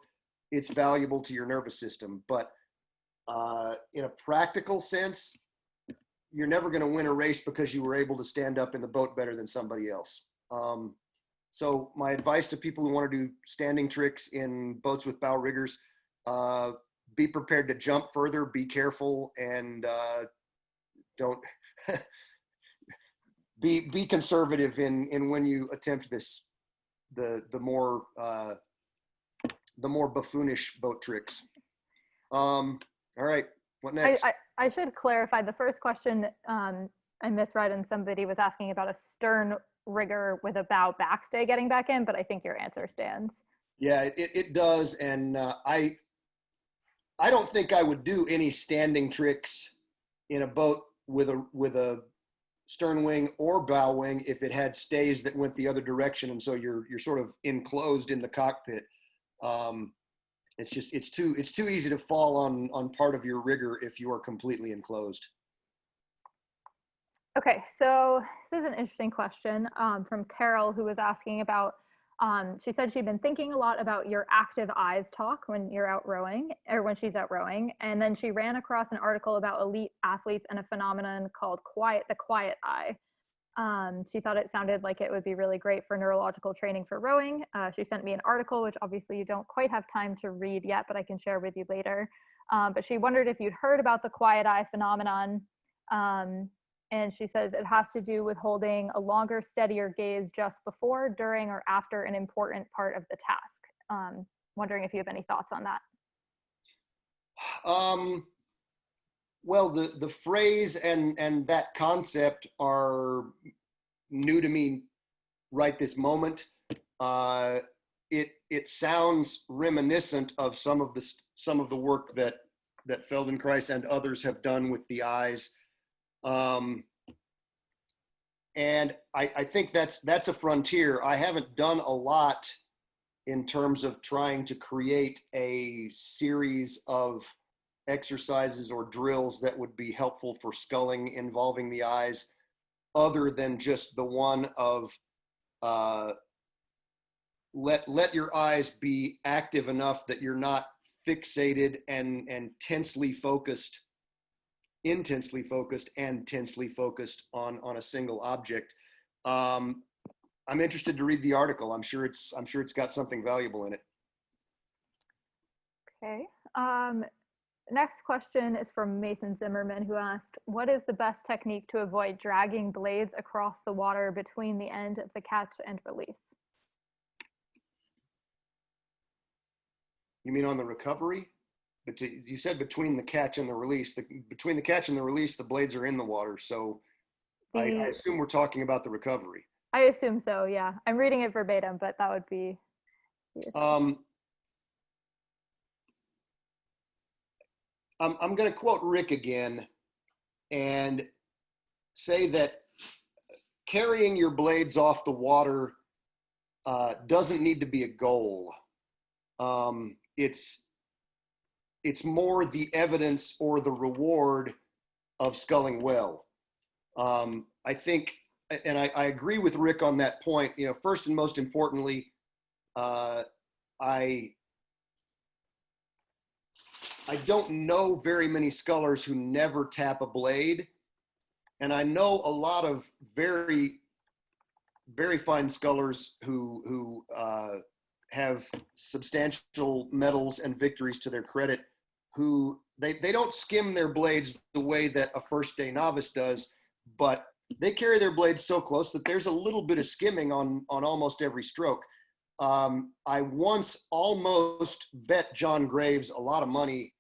it's valuable to your nervous system. But in a practical sense, you're never going to win a race because you were able to stand up in the boat better than somebody else. So my advice to people who want to do standing tricks in boats with bow riggers, be prepared to jump further, be careful, and don't be conservative in when you attempt this, the more buffoonish boat tricks. All right, what next? I should clarify the first question. I misread, and somebody was asking about a stern rigger with a bow backstay getting back in, but I think your answer stands. Yeah, it does, and I don't think I would do any standing tricks in a boat with a stern wing or bow wing if it had stays that went the other direction, and so you're sort of enclosed in the cockpit. It's too easy to fall on part of your rigger if you are completely enclosed. Okay, so this is an interesting question from Carol, who was asking about, she said she'd been thinking a lot about your active eyes talk when you're out rowing, or when she's out rowing. And then she ran across an article about elite athletes and a phenomenon called the quiet eye. She thought it sounded like it would be really great for neurological training for rowing. She sent me an article, which obviously you don't quite have time to read yet, but I can share with you later. But she wondered if you'd heard about the quiet eye phenomenon. And she says it has to do with holding a longer, steadier gaze just before, during, or after an important part of the task. Wondering if you have any thoughts on that. Well, the phrase and that concept are new to me right this moment. It sounds reminiscent of some of the work that Feldenkrais and others have done with the eyes. And I think that's a frontier. I haven't done a lot in terms of trying to create a series of exercises or drills that would be helpful for sculling involving the eyes, other than just the one of let your eyes be active enough that you're not fixated and intensely focused and tensely focused on a single object. I'm interested to read the article. I'm sure it's got something valuable in it. Okay. Next question is from Mason Zimmerman, who asked, what is the best technique to avoid dragging blades across the water between the end of the catch and release? You mean on the recovery? But you said between the catch and the release. Between the catch and the release, the blades are in the water. So I assume we're talking about the recovery. I assume so, yeah. I'm reading it verbatim, but that would be... I'm going to quote Rick again and say that carrying your blades off the water doesn't need to be a goal. It's more the evidence or the reward of sculling well. I think, and I agree with Rick on that point. You know, first and most importantly, I don't know very many scullers who never tap a blade, and I know a lot of very, very fine scullers who have substantial medals and victories to their credit, who they don't skim their blades the way that a first day novice does, but they carry their blades so close that there's a little bit of skimming on almost every stroke. I once almost bet John Graves a lot of money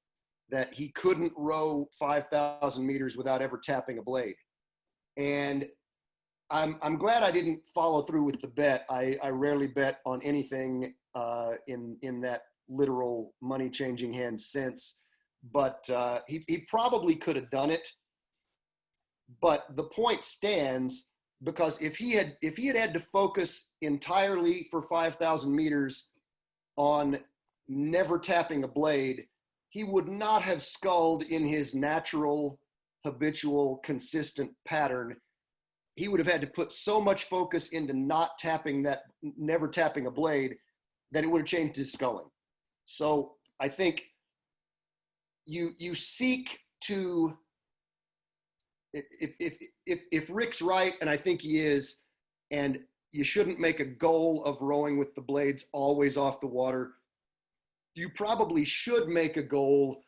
that he couldn't row 5,000 meters without ever tapping a blade. And I'm glad I didn't follow through with the bet. I rarely bet on anything in that literal money changing hands sense, but he probably could have done it. But the point stands, because if he had to focus entirely for 5,000 meters on never tapping a blade, he would not have sculled in his natural, habitual, consistent pattern. He would have had to put so much focus into not tapping that, never tapping a blade, that it would have changed his sculling. So I think you seek to, if Rick's right, and I think he is, and you shouldn't make a goal of rowing with the blades always off the water, you probably should make a goal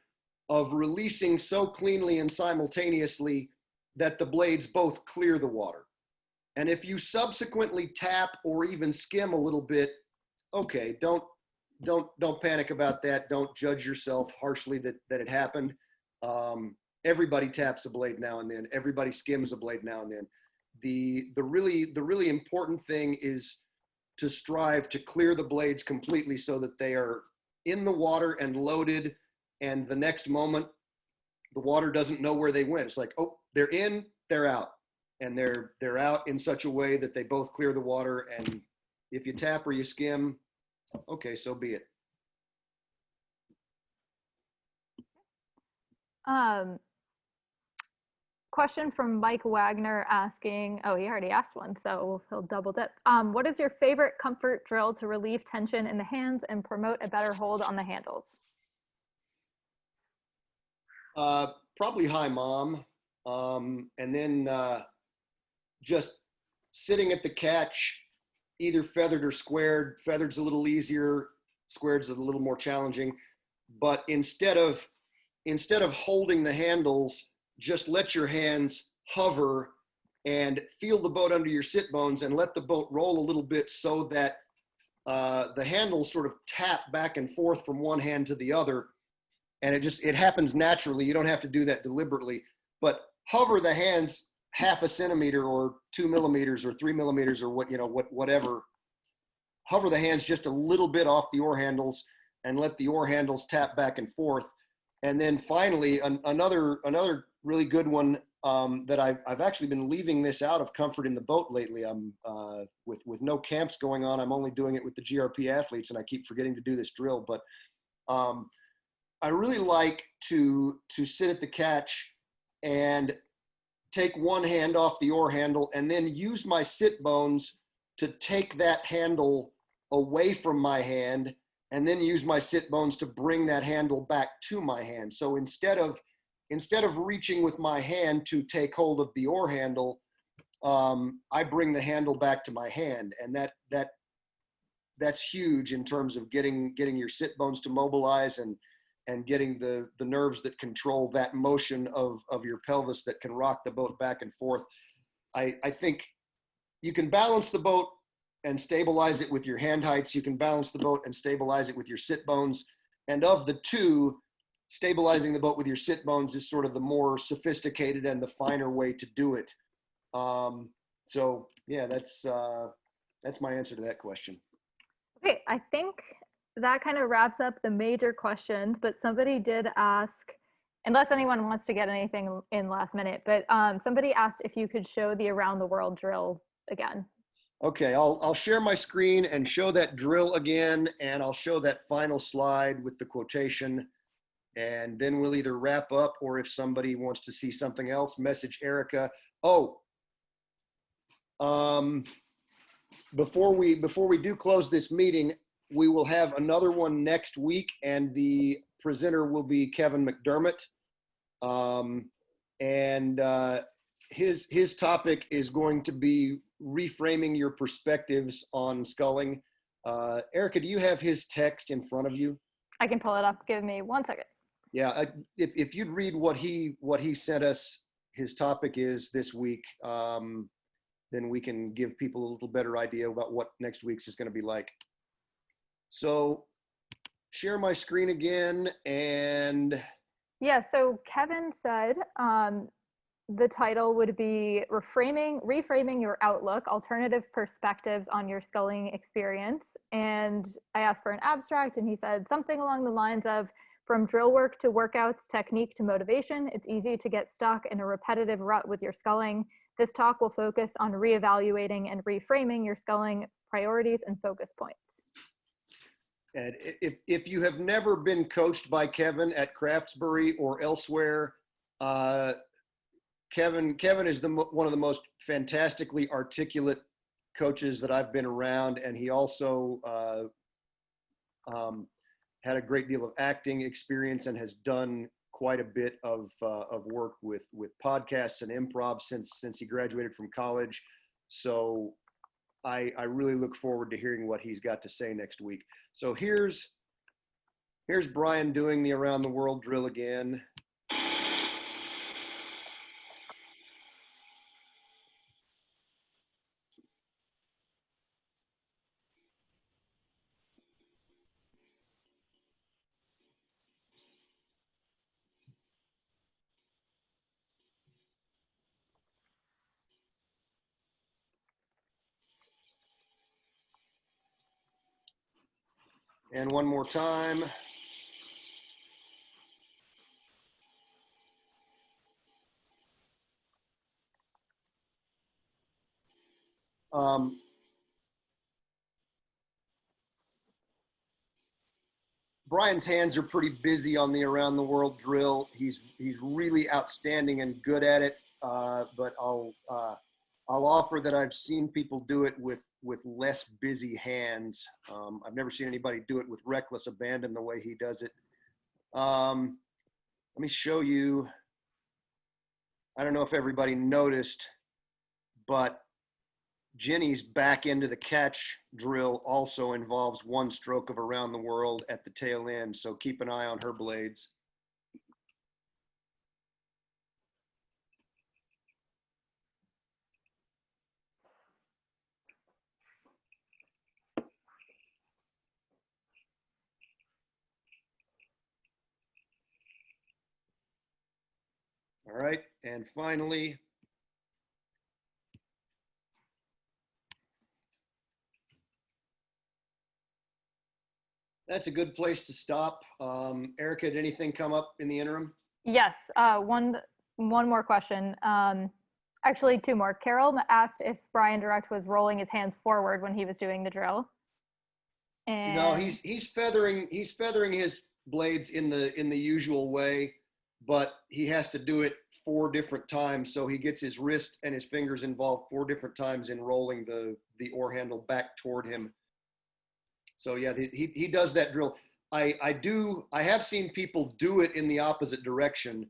of releasing so cleanly and simultaneously that the blades both clear the water. And if you subsequently tap or even skim a little bit, okay, don't panic about that. Don't judge yourself harshly that it happened. Everybody taps a blade now and then. Everybody skims a blade now and then. The really important thing is to strive to clear the blades completely so that they are in the water and loaded, and the next moment the water doesn't know where they went. It's like, oh, they're in, they're out, and they're out in such a way that they both clear the water. And if you tap or you skim, okay, so be it. Question from Mike Wagner asking, oh, he already asked one, so he'll double dip. What is your favorite comfort drill to relieve tension in the hands and promote a better hold on the handles? Probably Hi Mom. And then just sitting at the catch, either feathered or squared. Feathered's a little easier, squared's a little more challenging. But instead of holding the handles, just let your hands hover and feel the boat under your sit bones and let the boat roll a little bit so that the handles sort of tap back and forth from one hand to the other. And it happens naturally. You don't have to do that deliberately, but hover the hands half a centimeter or 2 millimeters or 3 millimeters or whatever. Hover the hands just a little bit off the oar handles and let the oar handles tap back and forth. And then finally, another really good one that I've actually been leaving this out of comfort in the boat lately. I'm with no camps going on. I'm only doing it with the GRP athletes, and I keep forgetting to do this drill. But I really like to sit at the catch and take one hand off the oar handle and then use my sit bones to take that handle away from my hand, and then use my sit bones to bring that handle back to my hand. So instead of reaching with my hand to take hold of the oar handle, I bring the handle back to my hand, and that's huge in terms of getting your sit bones to mobilize and getting the nerves that control that motion of your pelvis that can rock the boat back and forth. I think you can balance the boat and stabilize it with your hand heights. You can balance the boat and stabilize it with your sit bones. And of the two, stabilizing the boat with your sit bones is sort of the more sophisticated and the finer way to do it. So yeah, that's my answer to that question. Okay, I think that kind of wraps up the major questions, but somebody did ask, unless anyone wants to get anything in last minute, but somebody asked if you could show the around the world drill again. Okay, I'll share my screen and show that drill again, and I'll show that final slide with the quotation, and then we'll either wrap up, or if somebody wants to see something else, message Erica. Oh, before we do close this meeting, we will have another one next week, and the presenter will be Kevin McDermott, and his topic is going to be reframing your perspectives on sculling. Erica, do you have his text in front of you? I can pull it up. Give me 1 second. Yeah, if you'd read what he sent us, his topic is this week, then we can give people a little better idea about what next week's is going to be like. So share my screen again, and Yeah, so Kevin said the title would be reframing your outlook, alternative perspectives on your sculling experience. And I asked for an abstract, and he said something along the lines of, from drill work to workouts, technique to motivation, it's easy to get stuck in a repetitive rut with your sculling. This talk will focus on reevaluating and reframing your sculling priorities and focus points. And if you have never been coached by Kevin at Craftsbury or elsewhere, Kevin is one of the most fantastically articulate coaches that I've been around, and he also had a great deal of acting experience and has done quite a bit of work with podcasts and improv since he graduated from college. So I really look forward to hearing what he's got to say next week. So here's Brian doing the around the world drill again. And one more time. Brian's hands are pretty busy on the around the world drill. He's really outstanding and good at it. But I'll offer that I've seen people do it with less busy hands. I've never seen anybody do it with reckless abandon the way he does it. Let me show you. I don't know if everybody noticed, but Jenny's back into the catch drill also involves one stroke of around the world at the tail end. So keep an eye on her blades. All right, and finally, that's a good place to stop. Erica, did anything come up in the interim? Yes, one more question. Actually, two more. Carol asked if Brian Direct was rolling his hands forward when he was doing the drill. And no, he's feathering his blades in the usual way, but he has to do it 4 different times. So he gets his wrist and his fingers involved 4 different times in rolling the oar handle back toward him. So yeah, he does that drill. I have seen people do it in the opposite direction,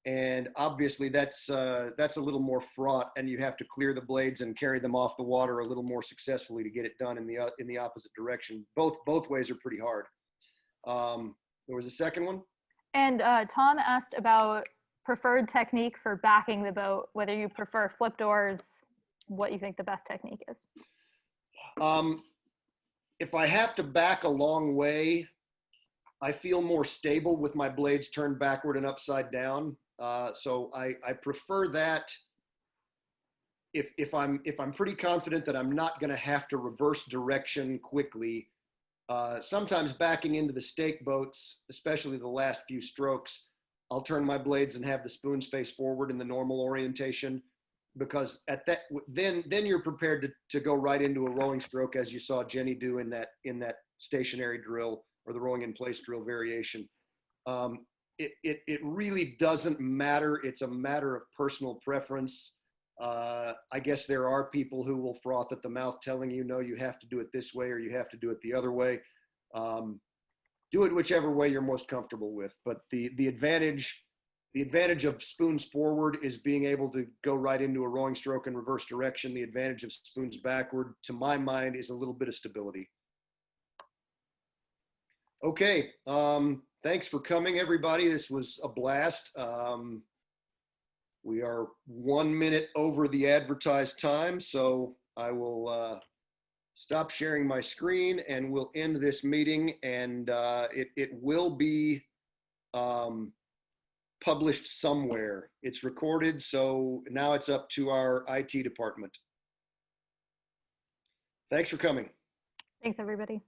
and obviously that's a little more fraught, and you have to clear the blades and carry them off the water a little more successfully to get it done in the opposite direction. Both ways are pretty hard. There was a second one. And Tom asked about preferred technique for backing the boat, whether you prefer flip doors, what you think the best technique is. If I have to back a long way, I feel more stable with my blades turned backward and upside down. So I prefer that if I'm pretty confident that I'm not going to have to reverse direction quickly. Sometimes backing into the stake boats, especially the last few strokes, I'll turn my blades and have the spoons face forward in the normal orientation, because at that then you're prepared to go right into a rowing stroke, as you saw Jenny do in that stationary drill or the rowing in place drill variation. It really doesn't matter. It's a matter of personal preference. I guess there are people who will froth at the mouth telling you, no, you have to do it this way or you have to do it the other way. Do it whichever way you're most comfortable with. But the advantage of spoons forward is being able to go right into a rowing stroke in reverse direction. The advantage of spoons backward, to my mind, is a little bit of stability. Okay, thanks for coming, everybody. This was a blast. We are 1 minute over the advertised time, so I will stop sharing my screen and we'll end this meeting. And it will be published somewhere. It's recorded, so now it's up to our IT department. Thanks for coming. Thanks, everybody.